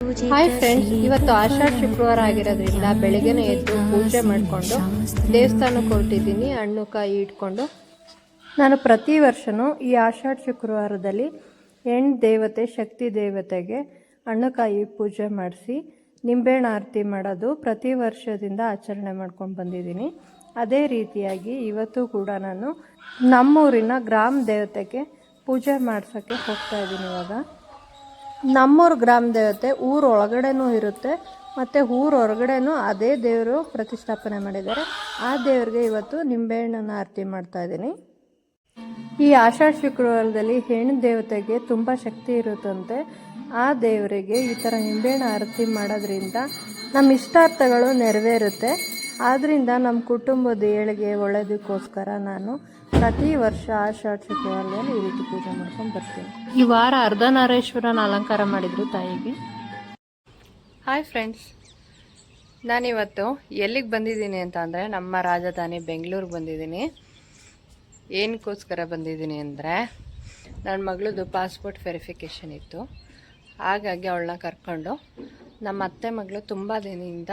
Hi friends, ಇವತ್ತು ಆಷಾಢ ಶುಕ್ರವಾರ ಆಗಿರೋದ್ರಿಂದ ಬೆಳಗ್ಗೆನೇ ಎದ್ದು ಪೂಜೆ ಮಾಡಿಕೊಂಡು ದೇವಸ್ಥಾನಕ್ಕೆ ಹೊರಟಿದ್ದೀನಿ. ಹಣ್ಣು ಕಾಯಿ ಇಟ್ಕೊಂಡು ನಾನು ಪ್ರತಿ ವರ್ಷವೂ ಈ ಆಷಾಢ ಶುಕ್ರವಾರದಲ್ಲಿ ಹೆಣ್ಣು ದೇವತೆ ಶಕ್ತಿ ದೇವತೆಗೆ ಹಣ್ಣು ಕಾಯಿ ಪೂಜೆ ಮಾಡಿಸಿ ನಿಂಬೆಹಣ್ಣು ಆರತಿ ಮಾಡೋದು ಪ್ರತಿ ವರ್ಷದಿಂದ ಆಚರಣೆ ಮಾಡ್ಕೊಂಡು ಬಂದಿದ್ದೀನಿ. ಅದೇ ರೀತಿಯಾಗಿ ಇವತ್ತು ಕೂಡ ನಾನು ನಮ್ಮೂರಿನ ಗ್ರಾಮ ದೇವತೆಗೆ ಪೂಜೆ ಮಾಡ್ಸೋಕ್ಕೆ ಹೋಗ್ತಾ ಇದ್ದೀನಿ. ಇವಾಗ ನಮ್ಮೂರು ಗ್ರಾಮ ದೇವತೆ ಊರು ಒಳಗಡೆನೂ ಇರುತ್ತೆ ಮತ್ತು ಊರು ಹೊರಗಡೆನೂ ಅದೇ ದೇವರು ಪ್ರತಿಷ್ಠಾಪನೆ ಮಾಡಿದ್ದಾರೆ. ಆ ದೇವರಿಗೆ ಇವತ್ತು ನಿಂಬೆಹಣ್ಣನ್ನು ಆರತಿ ಮಾಡ್ತಾಯಿದ್ದೀನಿ. ಈ ಆಷಾಢ ಶುಕ್ರವಾರದಲ್ಲಿ ಹೆಣ್ಣು ದೇವತೆಗೆ ತುಂಬ ಶಕ್ತಿ ಇರುತ್ತಂತೆ. ಆ ದೇವರಿಗೆ ಈ ಥರ ನಿಂಬೆಹಣ್ಣು ಆರತಿ ಮಾಡೋದ್ರಿಂದ ನಮ್ಮ ಇಷ್ಟಾರ್ಥಗಳು ನೆರವೇರುತ್ತೆ. ಆದ್ದರಿಂದ ನಮ್ಮ ಕುಟುಂಬದ ಏಳಿಗೆ ಒಳ್ಳೆಯದಕ್ಕೋಸ್ಕರ ನಾನು ಪ್ರತಿ ವರ್ಷ ಆಷಾಢ ಶುಕ್ರವಾರದಲ್ಲಿ ಈ ರೀತಿ ಪೂಜೆ ಮಾಡ್ಕೊಂಡು ಬರ್ತೀನಿ. ಈ ವಾರ ಅರ್ಧನಾರೀಶ್ವರನ ಅಲಂಕಾರ ಮಾಡಿದ್ರು ತಾಯಿಗೆ. ಹಾಯ್ ಫ್ರೆಂಡ್ಸ್, ನಾನಿವತ್ತು ಎಲ್ಲಿಗೆ ಬಂದಿದ್ದೀನಿ ಅಂತ ಅಂದರೆ ನಮ್ಮ ರಾಜಧಾನಿ ಬೆಂಗಳೂರಿಗೆ ಬಂದಿದ್ದೀನಿ. ಏನಕ್ಕೋಸ್ಕರ ಬಂದಿದ್ದೀನಿ ಅಂದರೆ ನನ್ನ ಮಗಳದ್ದು ಪಾಸ್ಪೋರ್ಟ್ ವೆರಿಫಿಕೇಷನ್ ಇತ್ತು. ಹಾಗಾಗಿ ಅವಳನ್ನ ಕರ್ಕೊಂಡು ನಮ್ಮ ಅತ್ತೆ ಮಗಳು ತುಂಬ ದಿನದಿಂದ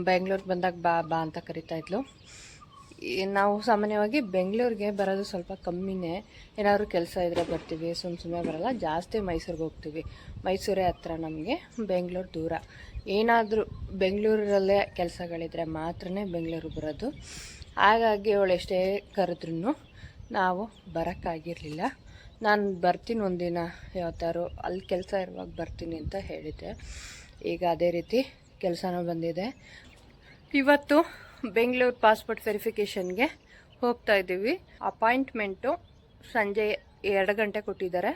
ಬೆಂಗಳೂರಿಗೆ ಬಂದಾಗ ಬಾ ಬಾ ಅಂತ ಕರಿತಾಯಿದ್ಲು. ನಾವು ಸಾಮಾನ್ಯವಾಗಿ ಬೆಂಗಳೂರಿಗೆ ಬರೋದು ಸ್ವಲ್ಪ ಕಮ್ಮಿನೇ. ಏನಾದರೂ ಕೆಲಸ ಇದ್ದರೆ ಬರ್ತೀವಿ, ಸುಮ್ಮನೆ ಬರೋಲ್ಲ. ಜಾಸ್ತಿ ಮೈಸೂರಿಗೆ ಹೋಗ್ತೀವಿ. ಮೈಸೂರೇ ಹತ್ರ ನಮಗೆ, ಬೆಂಗಳೂರು ದೂರ. ಏನಾದರೂ ಬೆಂಗಳೂರಲ್ಲೇ ಕೆಲಸಗಳಿದ್ರೆ ಮಾತ್ರ ಬೆಂಗಳೂರಿಗೆ ಬರೋದು. ಹಾಗಾಗಿ ಅವಳು ಎಷ್ಟೇ ಕರೆದ್ರೂ ನಾವು ಬರೋಕ್ಕಾಗಿರಲಿಲ್ಲ. ನಾನು ಬರ್ತೀನಿ ಒಂದಿನ, ಯಾವತ್ತಾರು ಅಲ್ಲಿ ಕೆಲಸ ಇರುವಾಗ ಬರ್ತೀನಿ ಅಂತ ಹೇಳಿದ್ದೆ. ಈಗ ಅದೇ ರೀತಿ ಕೆಲಸನೂ ಬಂದಿದೆ. ಇವತ್ತು ಬೆಂಗಳೂರು ಪಾಸ್ಪೋರ್ಟ್ ವೆರಿಫಿಕೇಷನ್ಗೆ ಹೋಗ್ತಾ ಇದ್ದೀವಿ. ಅಪಾಯಿಂಟ್ಮೆಂಟು ಸಂಜೆ 2 ಗಂಟೆ ಕೊಟ್ಟಿದ್ದಾರೆ.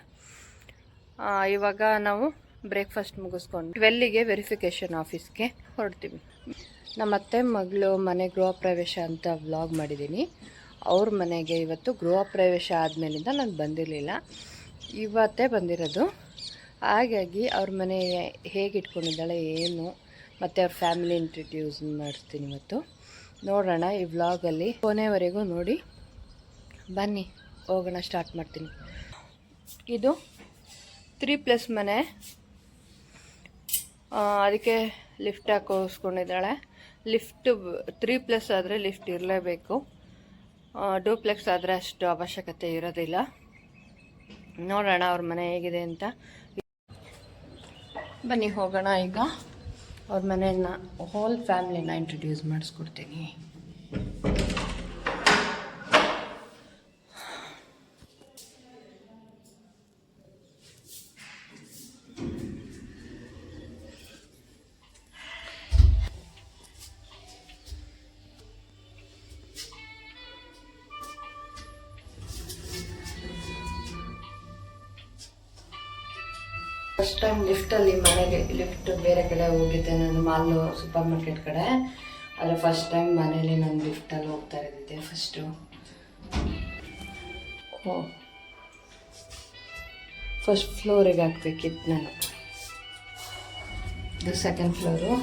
ಇವಾಗ ನಾವು ಬ್ರೇಕ್ಫಾಸ್ಟ್ ಮುಗಿಸ್ಕೊಂಡು 12ಗೆ ವೆರಿಫಿಕೇಷನ್ ಆಫೀಸ್ಗೆ ಹೊರಡ್ತೀವಿ. ನಮ್ಮ ಅತ್ತೆ ಮಗಳು ಮನೆ ಗೃಹ ಪ್ರವೇಶ ಅಂತ ವ್ಲಾಗ್ ಮಾಡಿದ್ದೀನಿ. ಅವ್ರ ಮನೆಗೆ ಇವತ್ತು ಗೃಹ ಪ್ರವೇಶ ಆದಮೇಲಿಂದ ನಾನು ಬಂದಿರಲಿಲ್ಲ, ಇವತ್ತೇ ಬಂದಿರೋದು. ಹಾಗಾಗಿ ಅವ್ರ ಮನೆ ಹೇಗೆ ಇಟ್ಕೊಂಡಿದ್ದಾಳೆ ಏನು ಮತ್ತು ಅವ್ರ ಫ್ಯಾಮಿಲಿ ಇಂಟ್ರಡ್ಯೂಸ್ ಮಾಡಿಸ್ತೀನಿ ಇವತ್ತು. ನೋಡೋಣ ಈ ವ್ಲಾಗಲ್ಲಿ, ಕೊನೆವರೆಗೂ ನೋಡಿ. ಬನ್ನಿ ಹೋಗೋಣ, ಸ್ಟಾರ್ಟ್ ಮಾಡ್ತೀನಿ. ಇದು 3+ ಮನೆ, ಅದಕ್ಕೆ ಲಿಫ್ಟ್ ಹಾಕೋಸ್ಕೊಂಡಿದ್ದಾಳೆ. ಲಿಫ್ಟ್ 3+ ಆದರೆ ಲಿಫ್ಟ್ ಇರಲೇಬೇಕು. 2+ ಆದರೆ ಅಷ್ಟು ಅವಶ್ಯಕತೆ ಇರೋದಿಲ್ಲ. ನೋಡೋಣ ಅವ್ರ ಮನೆ ಹೇಗಿದೆ ಅಂತ. ಬನ್ನಿ ಹೋಗೋಣ. ಈಗ ಅವ್ರ ಮನೆಯನ್ನು ಹೋಲ್ ಫ್ಯಾಮಿಲಿನ ಇಂಟ್ರಡ್ಯೂಸ್ ಮಾಡಿಸ್ಕೊಡ್ತೀನಿ. ಫಸ್ಟ್ ಟೈಮ್ ಲಿಫ್ಟಲ್ಲಿ ಮನೆಗೆ, ಲಿಫ್ಟ್ ಬೇರೆ ಕಡೆ ಹೋಗಿದ್ದೆ ನಾನು, ಮಾಲ್ ಸೂಪರ್ ಮಾರ್ಕೆಟ್ ಕಡೆ. ಆದರೆ ಫಸ್ಟ್ ಟೈಮ್ ಮನೇಲಿ ನಾನು ಲಿಫ್ಟಲ್ಲಿ ಹೋಗ್ತಾ ಇದ್ದಿದ್ದೆ ಫಸ್ಟು. ಫಸ್ಟ್ ಫ್ಲೋರಿಗೆ ಹಾಕ್ಬೇಕಿತ್ತು ನಾನು. ಇದು 2nd ಫ್ಲೋರು.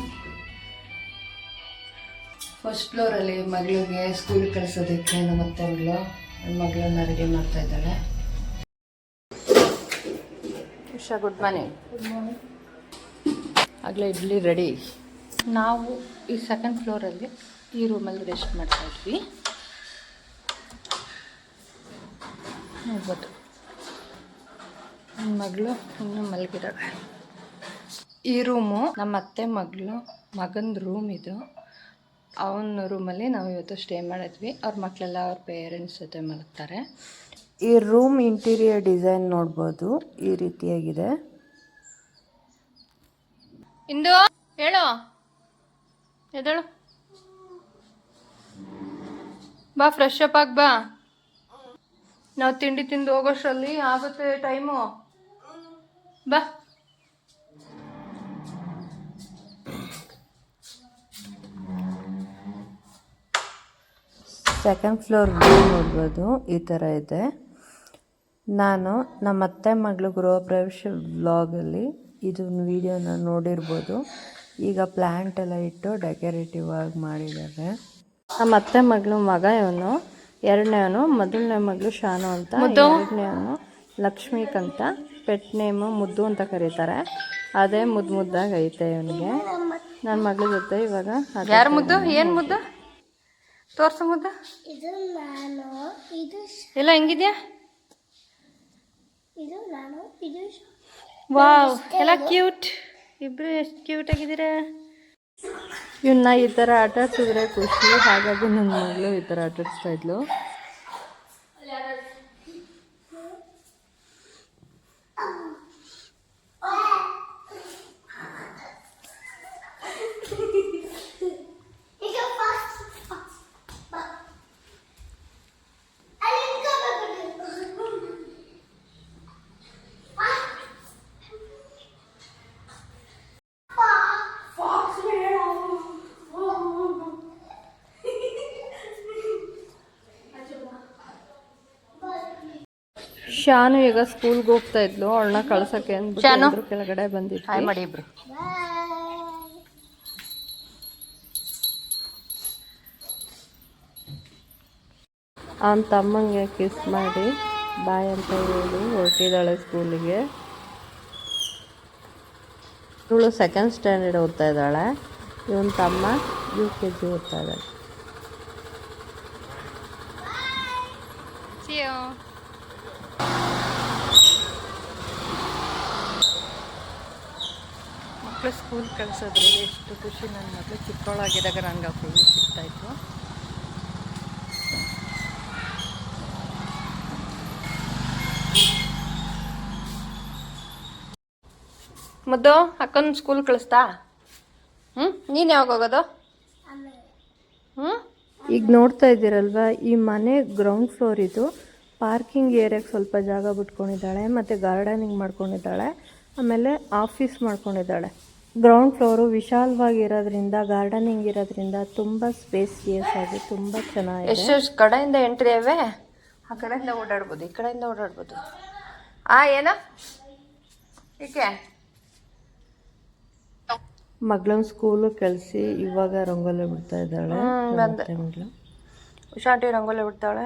ಫಸ್ಟ್ ಫ್ಲೋರಲ್ಲಿ ಮಗಳಿಗೆ ಸ್ಕೂಲಿಗೆ ಕಳಿಸೋದಕ್ಕೆ ನಮ್ಮ ಅತ್ತೆ ಮಗಳು ನನ್ನ ಮಗಳನ್ನ ರೆಡಿ ಮಾಡ್ತಾ ಇದ್ದಾಳೆ. Good morning. ಆಗಲೇ ಇಡ್ಲಿ ರೆಡಿ. ನಾವು ಈ 2nd ಫ್ಲೋರಲ್ಲಿ ಈ ರೂಮಲ್ಲಿ ರೆಸ್ಟ್ ಮಾಡ್ತಾ ಇದ್ವಿ. ನೋಡ್ಬೋದು ನನ್ನ ಮಗಳು ಇನ್ನೂ ಮಲಗಿದ್ದಾಳೆ. ಈ ರೂಮು ನಮ್ಮ ಅತ್ತೆ ಮಗನ ರೂಮ್. ಇದು ಅವನ ರೂಮಲ್ಲಿ ನಾವು ಇವತ್ತು ಸ್ಟೇ ಮಾಡಿದ್ವಿ. ಅವ್ರ ಮಕ್ಕಳೆಲ್ಲ ಅವ್ರ ಪೇರೆಂಟ್ಸ್ ಜೊತೆ ಮಲಗ್ತಾರೆ. ಈ ರೂಮ್ ಇಂಟೀರಿಯರ್ ಡಿಸೈನ್ ನೋಡ್ಬೋದು, ಈ ರೀತಿಯಾಗಿದೆ. ಇಂದು ಹೇಳು, ಎದಳು ಬಾ, ಫ್ರೆಶ್ ಅಪ್ ಆಗಿ ಬಾ. ನಾವು ತಿಂಡಿ ತಿಂದು ಹೋಗೋಷ್ಟರಲ್ಲಿ ಆಗುತ್ತೆ ಟೈಮು. ಬಾ. ಸೆಕೆಂಡ್ ಫ್ಲೋರ್ ವ್ಯೂ ನೋಡ್ಬೋದು, ಈ ಥರ ಇದೆ. ನಾನು ನಮ್ಮ ಅತ್ತೆ ಮಗಳು ಗೃಹ ಪ್ರವೇಶ ವ್ಲಾಗಲ್ಲಿ ಇದನ್ನು ವಿಡಿಯೋನ ನೋಡಿರ್ಬೋದು. ಈಗ ಪ್ಲ್ಯಾಂಟ್ ಎಲ್ಲ ಇಟ್ಟು ಡೆಕೋರೇಟಿವ್ ಆಗಿ ಮಾಡಿದ್ದಾರೆ. ನಮ್ಮ ಅತ್ತೆ ಮಗಳು ಮಗ ಇವನು, ಎರಡನೇವನು, ಮೊದಲನೇ ಮಗಳು ಶಾನು ಅಂತ, ಎರಡನೇವನು ಲಕ್ಷ್ಮೀಕ್ ಅಂತ, ಪೆಟ್ ನೇಮು ಮುದ್ದು ಅಂತ ಕರೀತಾರೆ. ಅದೇ ಮುದ್ದಾಗಿ ಐತೆ ಇವನಿಗೆ. ನನ್ನ ಮಗಳ ಜೊತೆ ಇವಾಗ ಯಾರು ಮುದ್ದು? ಏನು ಮುದ್ದು? ತೋರ್ಸು ಮುದ್ದು. ಎಲ್ಲ ಹೆಂಗಿದ್ಯಾ? ವಾವ್, ಎಲ್ಲ ಕ್ಯೂಟ್. ಇಬ್ರು ಎಷ್ಟು ಕ್ಯೂಟ್ ಆಗಿದ್ದೀರಾ. ಇವನ್ನ ಈ ಥರ ಆಟ ಆಡ್ಸಿದ್ರೆ ಖುಷಿ. ಹಾಗಾಗಿ ನನ್ನ ಮಗಳು ಈ ಥರ ಆಟ ಆಡಿಸ್ತಾ ಇದ್ಲು. ಶಾನು ಈಗ ಸ್ಕೂಲ್ಗೆ ಹೋಗ್ತಾ ಇದ್ಲು. ಅವಳನ್ನ ಕಳ್ಸಕ್ಕೆ ಅಂದ್ಬಿಟ್ಟು ಕೆಳಗಡೆ ಬಂದಿದ್ವಿ. ಹಾಯ್ ಮಾಡಿ ಇಬ್ರು. ಅವನ ತಮ್ಮಂಗೆ ಕಿಸ್ ಮಾಡಿ ಬಾಯ್ ಅಂತ ಹೇಳಿ ಹೊರಟಿದ್ದಾಳೆ ಸ್ಕೂಲಿಗೆ. ಇವಳು 2nd ಸ್ಟ್ಯಾಂಡರ್ಡ್ ಓದ್ತಾ ಇದ್ದಾಳೆ. ಇವನ ತಮ್ಮ UKG ಓದ್ತಾ ಇದ್ದಾಳೆ. ಮಕ್ಕಳು ಸ್ಕೂಲ್ ಕಳ್ಸೋದ್ರಲ್ಲಿ ಎಷ್ಟು ಖುಷಿ. ನನ್ನ ಮಗಳು ಚಿಕ್ಕವಳಾಗಿದ್ದಾಗ ನನಗೆ ಖುಷಿ ಸಿಗ್ತಾಯಿತ್ತು. ಮುದ್ದು, ಅಕ್ಕನ ಸ್ಕೂಲ್ ಕಳಿಸ್ತಾ? ನೀನು ಯಾವಾಗ ಹೋಗೋದು? ಈಗ ನೋಡ್ತಾ ಇದ್ದೀರಲ್ವ, ಈ ಮನೆ ಗ್ರೌಂಡ್ ಫ್ಲೋರ್ ಇದು. ಪಾರ್ಕಿಂಗ್ ಏರಿಯಾಗೆ ಸ್ವಲ್ಪ ಜಾಗ ಬಿಟ್ಕೊಂಡಿದ್ದಾಳೆ, ಮತ್ತು ಗಾರ್ಡನಿಂಗ್ ಮಾಡ್ಕೊಂಡಿದ್ದಾಳೆ, ಆಮೇಲೆ ಆಫೀಸ್ ಮಾಡ್ಕೊಂಡಿದ್ದಾಳೆ. ಗ್ರೌಂಡ್ ಫ್ಲೋರು ವಿಶಾಲವಾಗಿರೋದ್ರಿಂದ, ಗಾರ್ಡನಿಂಗ್ ಇರೋದ್ರಿಂದ ತುಂಬ ಸ್ಪೇಸಿಯಸ್ ಆಗಿ ತುಂಬ ಚೆನ್ನಾಗಿದೆ. ಎಷ್ಟು ಕಡೆಯಿಂದ ಎಂಟ್ರಿ ಅವೆ. ಆ ಕಡೆಯಿಂದ ಓಡಾಡ್ಬೋದು, ಈ ಕಡೆಯಿಂದ ಓಡಾಡ್ಬೋದು. ಏನ ಏಕೆ ಮಗಳನ್ನ ಸ್ಕೂಲು ಕಳಿಸಿ ಇವಾಗ ರಂಗೋಲಿ ಬಿಡ್ತಾ ಇದ್ದಾಳೆ. ಮಗಳು ಶಾಂಟಿ ರಂಗೋಲಿ ಬಿಡ್ತಾಳೆ.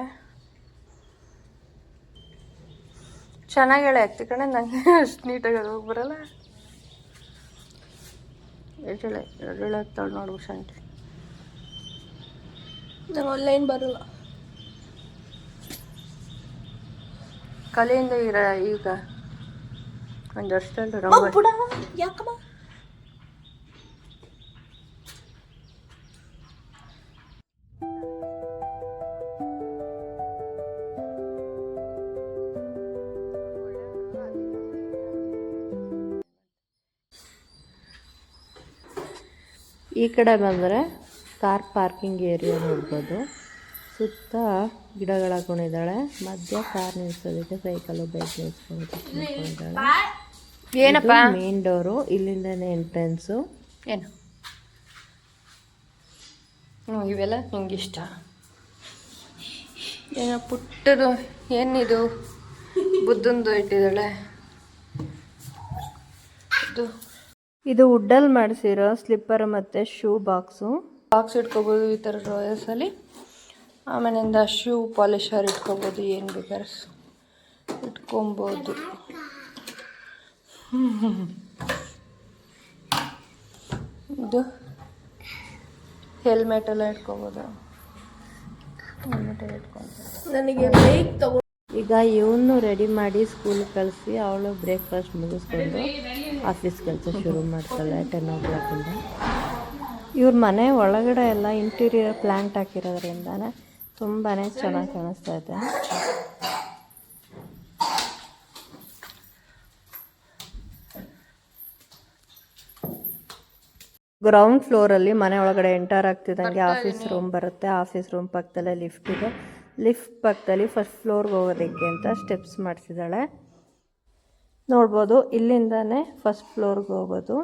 ಚೆನ್ನಾಗಿ ಹೇಳಿ ಆಗ್ತಿ ಕಣೆ. ನಂಗೆ ಅಷ್ಟು ನೀಟಾಗಿ ಅದು ಹೋಗಿ ಬರಲ್ಲ. ಎಳ್ಳೆ ಆಗ್ತಾಳೆ ನೋಡು ಶಾಂಟಿ. ನಂಗೆ ಆನ್ಲೈನ್ ಬರಲ್ಲ. ಕಲೆಯಿಂದ ಈಗ ಒಂದು ವರ್ಷದಲ್ಲಿ ರಂಗೋಲಿ ಯಾಕಮ್ಮ ಈ ಕಡೆ ಬಂದರೆ ಕಾರ್ ಪಾರ್ಕಿಂಗ್ ಏರಿಯಾ ನೋಡ್ಬೋದು. ಸುತ್ತ ಗಿಡಗಳು ಹಾಕೊಂಡಿದ್ದಾಳೆ. ಮಧ್ಯ ಕಾರ್ ನಿಲ್ಸೋದಕ್ಕೆ ಸೈಕಲು ಬೈಕ್ ನಿಲ್ಸ್ಕೊಂಡಿದ್ದಾಳೆ. ಏನಪ್ಪ ಮೇನ್ ಡೋರು, ಇಲ್ಲಿಂದನೇ ಎಂಟ್ರೆನ್ಸು. ಏನು ಇವೆಲ್ಲ ನಿಂಗಿಷ್ಟ? ಏನೋ ಪುಟ್ಟದು ಏನಿದು ಬುದ್ಧಂದು ಇಟ್ಟಿದ್ದಾಳೆ. ಇದು ವುಡ್ಡಲ್ಲಿ ಮಾಡಿಸಿರೋ ಸ್ಲಿಪ್ಪರ್ ಮತ್ತು ಶೂ ಬಾಕ್ಸ್ ಇಟ್ಕೋಬೋದು ಈ ಥರ ಡ್ರಾಯರ್ಸಲ್ಲಿ. ಆಮೇಲಿಂದ ಶೂ ಪಾಲಿಷರ್ ಇಟ್ಕೋಬೋದು, ಏನು ಬೇಕಾದ್ರೆ ಇಟ್ಕೊಬೋದು. ಇದು ಹೆಲ್ಮೆಟ್ ಎಲ್ಲ ಇಟ್ಕೋಬೋದು. ಹೆಲ್ಮೆಟ್ ಇಟ್ಕೊಬೋದು. ನನಗೆ ಬೈಕ್ ತಗೋ. ಈಗ ಇವನು ರೆಡಿ ಮಾಡಿ ಸ್ಕೂಲ್ ಕಳಿಸಿ ಅವಳು ಬ್ರೇಕ್ಫಾಸ್ಟ್ ಮುಗಿಸ್ಕೊಂಡು ಆಫೀಸ್ ಕೆಲಸ ಶುರು ಮಾಡ್ತಾಳೆ 10 o'clock. ಇವ್ರ ಮನೆ ಒಳಗಡೆ ಎಲ್ಲ ಇಂಟೀರಿಯರ್ ಪ್ಲ್ಯಾಂಟ್ ಹಾಕಿರೋದ್ರಿಂದಾನೆ ತುಂಬಾ ಚೆನ್ನಾಗಿ ಕಾಣಿಸ್ತಾ ಇದೆ. ಗ್ರೌಂಡ್ ಫ್ಲೋರಲ್ಲಿ ಮನೆ ಒಳಗಡೆ ಎಂಟರ್ ಆಗ್ತಿದ್ದಂಗೆ ಆಫೀಸ್ ರೂಮ್ ಬರುತ್ತೆ. ಆಫೀಸ್ ರೂಮ್ ಪಕ್ಕದಲ್ಲೇ ಲಿಫ್ಟ್ ಇದೆ. ಲಿಫ್ಟ್ ಪಕ್ಕದಲ್ಲಿ ಫಸ್ಟ್ ಫ್ಲೋರ್ಗೆ ಹೋಗೋದಕ್ಕೆ ಅಂತ ಸ್ಟೆಪ್ಸ್ ಮಾಡಿಸಿದ್ದಾಳೆ. ನೋಡ್ಬೋದು, ಇಲ್ಲಿಂದಾನೇ ಫಸ್ಟ್ ಫ್ಲೋರ್ಗೆ ಹೋಗೋದು.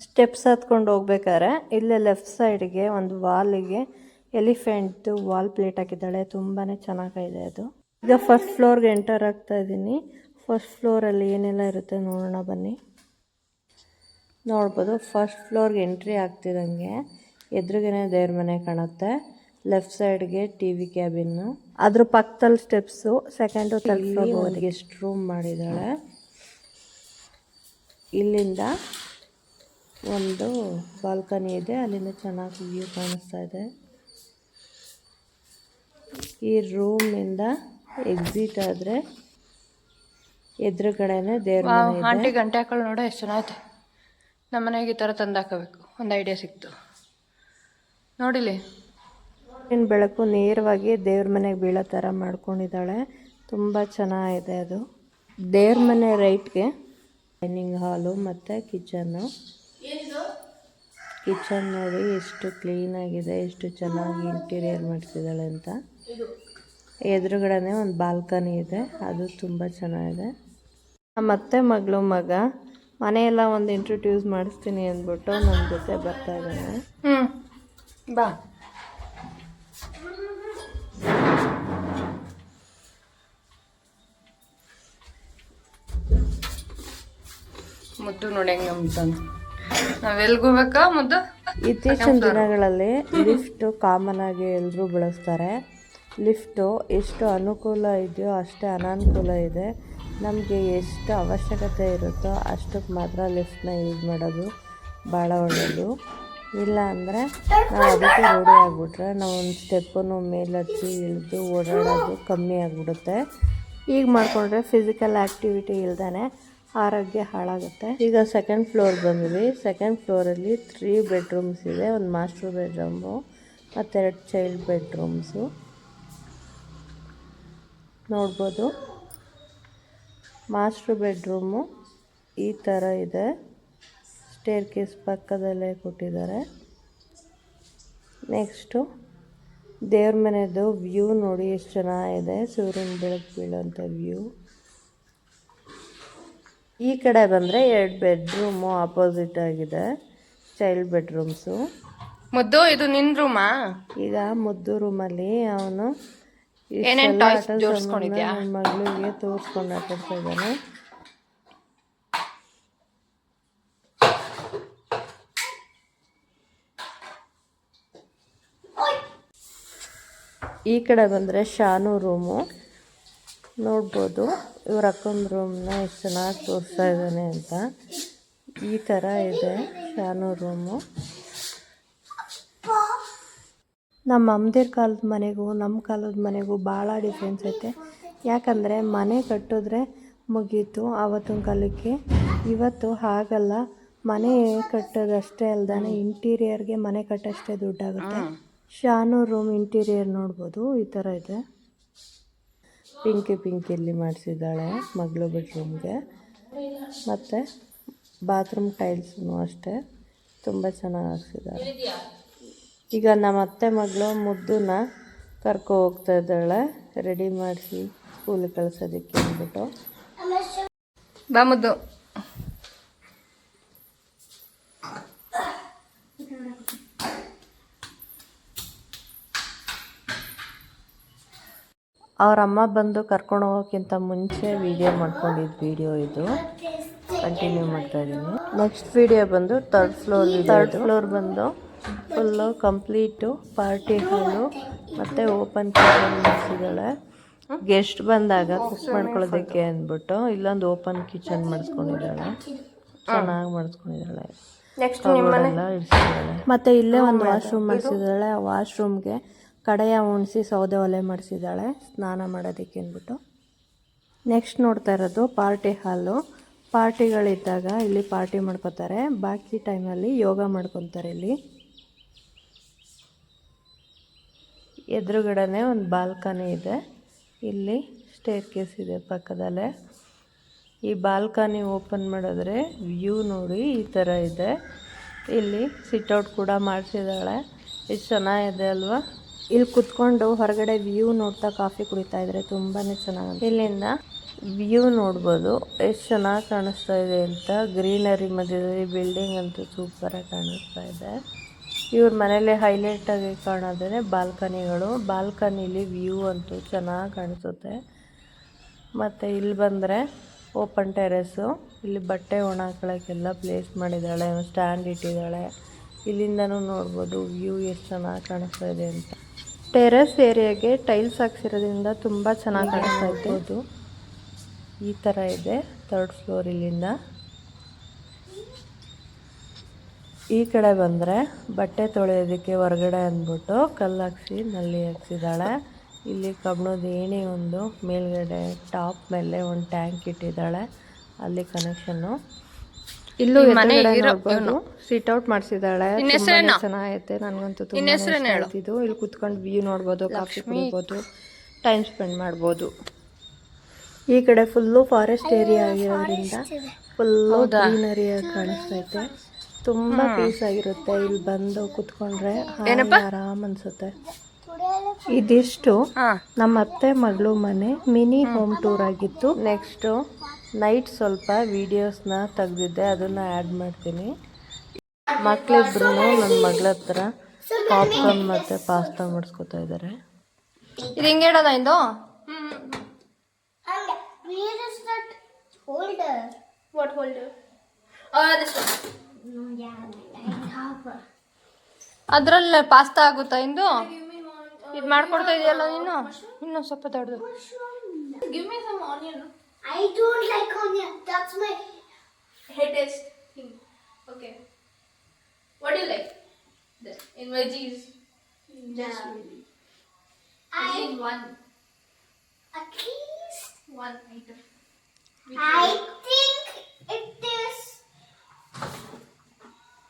ಸ್ಟೆಪ್ಸ್ ಹತ್ಕೊಂಡು ಹೋಗ್ಬೇಕಾದ್ರೆ ಇಲ್ಲೇ ಲೆಫ್ಟ್ ಸೈಡ್ಗೆ ಒಂದು ವಾಲಿಗೆ ಎಲಿಫೆಂಟ್ದು ವಾಲ್ ಪ್ಲೇಟ್ ಹಾಕಿದ್ದಾಳೆ. ತುಂಬಾ ಚೆನ್ನಾಗಿದೆ ಅದು. ಈಗ ಫಸ್ಟ್ ಫ್ಲೋರ್ಗೆ ಎಂಟರ್ ಆಗ್ತಾ ಇದ್ದೀನಿ. ಫಸ್ಟ್ ಫ್ಲೋರಲ್ಲಿ ಏನೆಲ್ಲ ಇರುತ್ತೆ ನೋಡೋಣ ಬನ್ನಿ. ನೋಡ್ಬೋದು, ಫಸ್ಟ್ ಫ್ಲೋರ್ಗೆ ಎಂಟ್ರಿ ಆಗ್ತಿದ್ದಂಗೆ ಎದುರುಗೇನೆ ದೇವ್ರ ಮನೆ ಕಾಣುತ್ತೆ. ಲೆಫ್ಟ್ ಸೈಡ್ಗೆ TV ಕ್ಯಾಬಿನ್ನು, ಅದ್ರ ಪಕ್ಕದಲ್ಲಿ steps. Second third floor guest room ಮಾಡಿದ್ದಾಳೆ. ಇಲ್ಲಿಂದ ಒಂದು ಬಾಲ್ಕನಿ ಇದೆ, ಅಲ್ಲಿಂದ ಚೆನ್ನಾಗಿ ವ್ಯೂ ಕಾಣಿಸ್ತಾ ಇದೆ. ಈ ರೂಮಿಂದ ಎಕ್ಸಿಟ್ ಆದರೆ ಎದುರುಗಡೆನೆ ದೇವ್ರ ಮನೆ ಇದೆ. ಆಂಟಿ ಗಂಟೆ ಹಾಕೊಳ್ಳಿ ನೋಡ ಎಷ್ಟು ಚೆನ್ನಾಗೈತೆ. ನಮ್ಮ ಮನೆಗೆ ಈ ಥರ ತಂದು ಹಾಕೋಬೇಕು, ಒಂದು ಐಡಿಯಾ ಸಿಕ್ತು ನೋಡಿಲಿ. ಇನ್ನು ಬೆಳಕು ನೇರವಾಗಿ ದೇವ್ರ ಮನೆಗೆ ಬೀಳೋ ಥರ ಮಾಡ್ಕೊಂಡಿದ್ದಾಳೆ. ತುಂಬ ಚೆನ್ನಾಗಿದೆ ಅದು. ದೇವ್ರ ಮನೆ ರೈಟ್ಗೆ ಡೈನಿಂಗ್ ಹಾಲು ಮತ್ತು ಕಿಚನ್ನು. ಕಿಚನ್ ನೋಡಿ ಎಷ್ಟು ಕ್ಲೀನಾಗಿದೆ, ಎಷ್ಟು ಚೆನ್ನಾಗಿ ಇಂಟೀರಿಯರ್ ಮಾಡಿಸಿದ್ದಾಳೆ ಅಂತ. ಎದುರುಗಡೆ ಒಂದು ಬಾಲ್ಕನಿ ಇದೆ, ಅದು ತುಂಬ ಚೆನ್ನಾಗಿದೆ. ಮತ್ತೆ ಮಗಳು ಮಗ ಮನೆಯೆಲ್ಲ ಒಂದು ಇಂಟ್ರೊಡ್ಯೂಸ್ ಮಾಡಿಸ್ತೀನಿ ಅಂದ್ಬಿಟ್ಟು ನಮ್ಮ ಜೊತೆ ಬರ್ತಾ ಇದ್ದಾನೆ. ಬಾ ಮುದ್ದು ನೋಡಿ ಹೆಂಗೆ ನಂಬ್ತಾನೆ. ನಾವೆಲ್ಗೂ ಬೇಕಾ ಮುದ್ದು? ಇತ್ತೀಚಿನ ದಿನಗಳಲ್ಲಿ ಲಿಫ್ಟು ಕಾಮನ್ ಆಗಿ ಎಲ್ಲರೂ ಬಳಸ್ತಾರೆ. ಲಿಫ್ಟು ಎಷ್ಟು ಅನುಕೂಲ ಇದೆಯೋ ಅಷ್ಟೇ ಅನಾನುಕೂಲ ಇದೆ. ನಮಗೆ ಎಷ್ಟು ಅವಶ್ಯಕತೆ ಇರುತ್ತೋ ಅಷ್ಟಕ್ಕೆ ಮಾತ್ರ ಲಿಫ್ಟನ್ನ ಯೂಸ್ ಮಾಡೋದು ಭಾಳ ಒಳ್ಳೆಯದು. ಇಲ್ಲ ಅಂದರೆ ನಾವು ಅದಕ್ಕೆ ರೂಢಿ ಆಗಿಬಿಟ್ರೆ ನಾವು ಒಂದು ಸ್ಟೆಪ್ಪನ್ನು ಮೇಲತ್ತಿ ಇಳಿದು ಓಡಾಡೋದು ಕಮ್ಮಿ ಆಗಿಬಿಡುತ್ತೆ. ಈಗ ಮಾಡಿಕೊಂಡ್ರೆ ಫಿಸಿಕಲ್ ಆ್ಯಕ್ಟಿವಿಟಿ ಇಲ್ದೇ ಆರೋಗ್ಯ ಹಾಳಾಗುತ್ತೆ. ಈಗ ಸೆಕೆಂಡ್ ಫ್ಲೋರ್ ಬಂದ್ವಿ. ಸೆಕೆಂಡ್ ಫ್ಲೋರಲ್ಲಿ 3 ಬೆಡ್ರೂಮ್ಸ್ ಇದೆ. ಒಂದು ಮಾಸ್ಟರ್ ಬೆಡ್ರೂಮು ಮತ್ತು 2 ಚೈಲ್ಡ್ ಬೆಡ್ರೂಮ್ಸು ನೋಡ್ಬೋದು. ಮಾಸ್ಟರ್ ಬೆಡ್ರೂಮು ಈ ಥರ ಇದೆ. ಸ್ಟೇರ್ ಕೇಸ್ ಪಕ್ಕದಲ್ಲೇ ಕೊಟ್ಟಿದ್ದಾರೆ. ನೆಕ್ಸ್ಟು ದೇವ್ರ ಮನೆಯದು ವ್ಯೂ ನೋಡಿ ಎಷ್ಟು ಚೆನ್ನಾಗಿದೆ, ಸೂರ್ಯನ ಬೆಳಕು ಬೀಳೋಂಥ ವ್ಯೂ. ಈ ಕಡೆ ಬಂದರೆ 2 ಬೆಡ್ರೂಮು ಆಪೋಸಿಟ್ ಆಗಿದೆ, ಚೈಲ್ಡ್ ಬೆಡ್ರೂಮ್ಸು. ಮುದ್ದು ಇದು ನಿನ್ನ ರೂಮಾ? ಈಗ ಮುದ್ದು ರೂಮಲ್ಲಿ ಅವನು ಏನೇನು ಟಾಯ್ಸ್ ಜೋಡಿಸ್ಕೊಂಡಿದ್ಯಾ? ನನ್ನ ಮಗಳಿಗೆ ತೋರಿಸ್ಕೊಂಡು ಆಟಾಡ್ತಾ ಇದ್ದಾನೆ. ಈ ಕಡೆ ಬಂದರೆ ಶಾನು ರೂಮು ನೋಡ್ಬೋದು. ಇವ್ರ ಅಕ್ಕನ ರೂಮ್ನ ಎಷ್ಟು ಚೆನ್ನಾಗಿ ತೋರಿಸ್ತಾ ಇದ್ದಾನೆ ಅಂತ. ಈ ಥರ ಇದೆ ಶಾನು ರೂಮು. ನಮ್ಮ ಅಮ್ಮದಿರ ಕಾಲದ ಮನೆಗೂ ನಮ್ಮ ಕಾಲದ ಮನೆಗೂ ಭಾಳ ಡಿಫ್ರೆನ್ಸ್ ಐತೆ. ಯಾಕಂದರೆ ಮನೆ ಕಟ್ಟಿದ್ರೆ ಮುಗೀತು ಆವತ್ತಿನ ಕಾಲಕ್ಕೆ. ಇವತ್ತು ಹಾಗಲ್ಲ, ಮನೆ ಕಟ್ಟೋದಷ್ಟೇ ಅಲ್ದಾನೆ ಇಂಟೀರಿಯರ್ಗೆ ಮನೆ ಕಟ್ಟೋಷ್ಟೇ ದುಡ್ಡಾಗುತ್ತೆ. ಶಾನು ರೂಮ್ ಇಂಟೀರಿಯರ್ ನೋಡ್ಬೋದು, ಈ ಥರ ಇದೆ. ಪಿಂಕಿ ಮಾಡಿಸಿದ್ದಾಳೆ ಮಗಳು ಬೆಡ್ರೂಮ್ಗೆ. ಮತ್ತು ಬಾತ್ರೂಮ್ ಟೈಲ್ಸೂ ಅಷ್ಟೇ ತುಂಬ ಚೆನ್ನಾಗಿ ಹಾಕ್ಸಿದ್ದಾಳೆ. ಈಗ ನಮ್ಮ ಅತ್ತೆ ಮಗಳು ಮುದ್ದನ್ನ ಕರ್ಕೊ ಹೋಗ್ತಾ ಇದ್ದಾಳೆ ರೆಡಿ ಮಾಡಿಸಿ ಸ್ಕೂಲಿಗೆ ಕಳ್ಸೋದಕ್ಕೆ ಅಂದ್ಬಿಟ್ಟು. ಬಾ ಮುದ್ದು. ಅವ್ರ ಅಮ್ಮ ಬಂದು ಕರ್ಕೊಂಡು ಹೋಗೋಕ್ಕಿಂತ ಮುಂಚೆ ವೀಡಿಯೋ ಮಾಡ್ಕೊಂಡಿದ್ದು ವಿಡಿಯೋ ಇದು ಕಂಟಿನ್ಯೂ ಮಾಡ್ತಾ ಇದ್ದೀನಿ. ನೆಕ್ಸ್ಟ್ ವಿಡಿಯೋ ಬಂದು ಥರ್ಡ್ ಫ್ಲೋರ್ ಬಂದು ಫುಲ್ಲು ಕಂಪ್ಲೀಟು ಪಾರ್ಟಿ ಹಾಲು ಮತ್ತು ಓಪನ್ ಕಿಚನ್ ಮಾಡಿಸಿದ್ದಾಳೆ. ಗೆಸ್ಟ್ ಬಂದಾಗ ಕುಕ್ ಮಾಡ್ಕೊಳ್ಳೋದಕ್ಕೆ ಅಂದ್ಬಿಟ್ಟು ಇಲ್ಲೊಂದು ಓಪನ್ ಕಿಚನ್ ಮಾಡಿಸ್ಕೊಂಡಿದ್ದಾಳೆ, ಚೆನ್ನಾಗಿ ಮಾಡಿಸ್ಕೊಂಡಿದ್ದಾಳೆ. ನೆಕ್ಸ್ಟ್ ಇಡಿಸಿದ್ದಾಳೆ. ಮತ್ತು ಇಲ್ಲೇ ಒಂದು ವಾಶ್ರೂಮ್ ಮಾಡಿಸಿದ್ದಾಳೆ. ಆ ವಾಶ್ರೂಮ್ಗೆ ಕಡೆಯ ಉಣಿಸಿ ಸೌದೆ ಒಲೆ ಮಾಡಿಸಿದ್ದಾಳೆ ಸ್ನಾನ ಮಾಡೋದಕ್ಕೆ ಅಂದ್ಬಿಟ್ಟು. ನೆಕ್ಸ್ಟ್ ನೋಡ್ತಾ ಇರೋದು ಪಾರ್ಟಿ ಹಾಲು. ಪಾರ್ಟಿಗಳಿದ್ದಾಗ ಇಲ್ಲಿ ಪಾರ್ಟಿ ಮಾಡ್ಕೋತಾರೆ, ಬಾಕಿ ಟೈಮಲ್ಲಿ ಯೋಗ ಮಾಡ್ಕೊತಾರೆ. ಇಲ್ಲಿ ಎದುರುಗಡೆ ಒಂದು ಬಾಲ್ಕನಿ ಇದೆ, ಇಲ್ಲಿ ಸ್ಟೇರ್ ಕೇಸ್ ಇದೆ ಪಕ್ಕದಲ್ಲೇ. ಈ ಬಾಲ್ಕನಿ ಓಪನ್ ಮಾಡಿದ್ರೆ ವ್ಯೂ ನೋಡಿ ಈ ಥರ ಇದೆ. ಇಲ್ಲಿ ಸಿಟ್ಔಟ್ ಕೂಡ ಮಾಡಿಸಿದ್ದಾಳೆ, ಎಷ್ಟು ಚೆನ್ನಾಗಿದೆ ಅಲ್ವಾ. ಇಲ್ಲಿ ಕುತ್ಕೊಂಡು ಹೊರಗಡೆ ವ್ಯೂ ನೋಡ್ತಾ ಕಾಫಿ ಕುಡಿತಾ ಇದ್ರೆ ತುಂಬಾ ಚೆನ್ನಾಗಿದೆ. ಇಲ್ಲಿಂದ ವ್ಯೂ ನೋಡ್ಬೋದು ಎಷ್ಟು ಚೆನ್ನಾಗಿ ಕಾಣಿಸ್ತಾ ಇದೆ ಅಂತ. ಗ್ರೀನರಿ ಮಧ್ಯದಲ್ಲಿ ಬಿಲ್ಡಿಂಗ್ ಅಂತೂ ಸೂಪರಾಗಿ ಕಾಣಿಸ್ತಾ ಇದೆ. ಇವ್ರ ಮನೇಲಿ ಹೈಲೈಟಾಗಿ ಕಾಣೋದೇ ಬಾಲ್ಕನಿಗಳು. ಬಾಲ್ಕನಿಲಿ ವ್ಯೂ ಅಂತೂ ಚೆನ್ನಾಗಿ ಕಾಣಿಸುತ್ತೆ. ಮತ್ತು ಇಲ್ಲಿ ಬಂದರೆ ಓಪನ್ ಟೆರೆಸ್ಸು, ಇಲ್ಲಿ ಬಟ್ಟೆ ಒಣ ಹಾಕೊಳ್ಳೋಕ್ಕೆಲ್ಲ ಪ್ಲೇಸ್ ಮಾಡಿದ್ದಾಳೆ, ಸ್ಟ್ಯಾಂಡ್ ಇಟ್ಟಿದ್ದಾಳೆ. ಇಲ್ಲಿಂದನೂ ನೋಡ್ಬೋದು ವ್ಯೂ ಎಷ್ಟು ಚೆನ್ನಾಗಿ ಕಾಣಿಸ್ತಾ ಇದೆ ಅಂತ. ಟೆರೆಸ್ ಏರಿಯಾಗೆ ಟೈಲ್ಸ್ ಹಾಕ್ಸಿರೋದ್ರಿಂದ ತುಂಬ ಚೆನ್ನಾಗಿ ಕಾಣಿಸ್ತಾ ಇರ್ಬೋದು. ಈ ಥರ ಇದೆ ಥರ್ಡ್ ಫ್ಲೋರ್. ಇಲ್ಲಿಂದ ಈ ಕಡೆ ಬಂದರೆ ಬಟ್ಟೆ ತೊಳೆಯೋದಕ್ಕೆ ಹೊರಗಡೆ ಅಂದ್ಬಿಟ್ಟು ಕಲ್ಲು ಹಾಕ್ಸಿ ನಲ್ಲಿ ಹಾಕ್ಸಿದ್ದಾಳೆ. ಇಲ್ಲಿ ಕಬ್ಬಣದ ಏಣಿ ಒಂದು ಮೇಲ್ಗಡೆ ಟಾಪ್ ಮೇಲೆ ಒಂದು ಟ್ಯಾಂಕ್ ಇಟ್ಟಿದ್ದಾಳೆ, ಅಲ್ಲಿ ಕನೆಕ್ಷನ್ನು. ಇಲ್ಲೂ ನೋಡ್ಬೋದು ಸಿಟ್ ಔಟ್ ಮಾಡಿಸಿದ್ದಾಳೆ. ಚೆನ್ನಾಗೈತೆ, ನನಗಂತೂ ತುಂಬ ಇಷ್ಟ ಆಯ್ತಿದ್ದು. ಇಲ್ಲಿ ಕುತ್ಕೊಂಡು ವ್ಯೂ ನೋಡ್ಬೋದು, ಕಾಫಿ ಕುಡಿಬೋದು, ಟೈಮ್ ಸ್ಪೆಂಡ್ ಮಾಡ್ಬೋದು. ಈ ಕಡೆ ಫುಲ್ಲು ಫಾರೆಸ್ಟ್ ಏರಿಯಾ ಆಗಿರೋದ್ರಿಂದ ಫುಲ್ಲು ಗ್ರೀನರಿಯಾಗಿ ಕಾಣಿಸ್ತೈತೆ. ತುಂಬ ಪೀಸ್ ಆಗಿರುತ್ತೆ. ಇಲ್ಲಿ ಬಂದು ಕುತ್ಕೊಂಡ್ರೆ ಆರಾಮ್ ಅನ್ಸುತ್ತೆ. ಇದಿಷ್ಟು ನಮ್ಮ ಅತ್ತೆ ಮಗಳು ಮನೆ ಮಿನಿ ಹೋಮ್ ಟೂರ್ ಆಗಿತ್ತು. ನೆಕ್ಸ್ಟು ನೈಟ್ ಸ್ವಲ್ಪ ವಿಡಿಯೋಸ್ನ ತೆಗೆದಿದ್ದೆ, ಅದನ್ನು ಆ್ಯಡ್ ಮಾಡ್ತೀನಿ. ಮಕ್ಕಳಿಬ್ರು ನನ್ನ ಮಗಳ ಹತ್ರ ಪಾಪ್ಕಾರ್ನ್ ಮತ್ತು ಪಾಸ್ತಾ ಮಾಡಿಸ್ಕೊತಾ ಇದ್ದಾರೆ. ಇದು ಹೆಂಗೆ ಇಡೋದ ಇದು? What holder? This one. ಅದ್ರಲ್ಲಿ ಪಾಸ್ತಾ ಆಗುತ್ತಾ ಇಂದು? ಇದು ಮಾಡ್ಕೊಡ್ತಾ ಇದೆಯಲ್ಲ ನೀನು, ಇನ್ನೊಂದು ಸ್ವಲ್ಪ ದೊಡ್ಡದು. Give me some onion. I don't like onion. That's my head taste thing. Okay. What do you like? This in veggies. Just really. I need one. At least one item. I think it is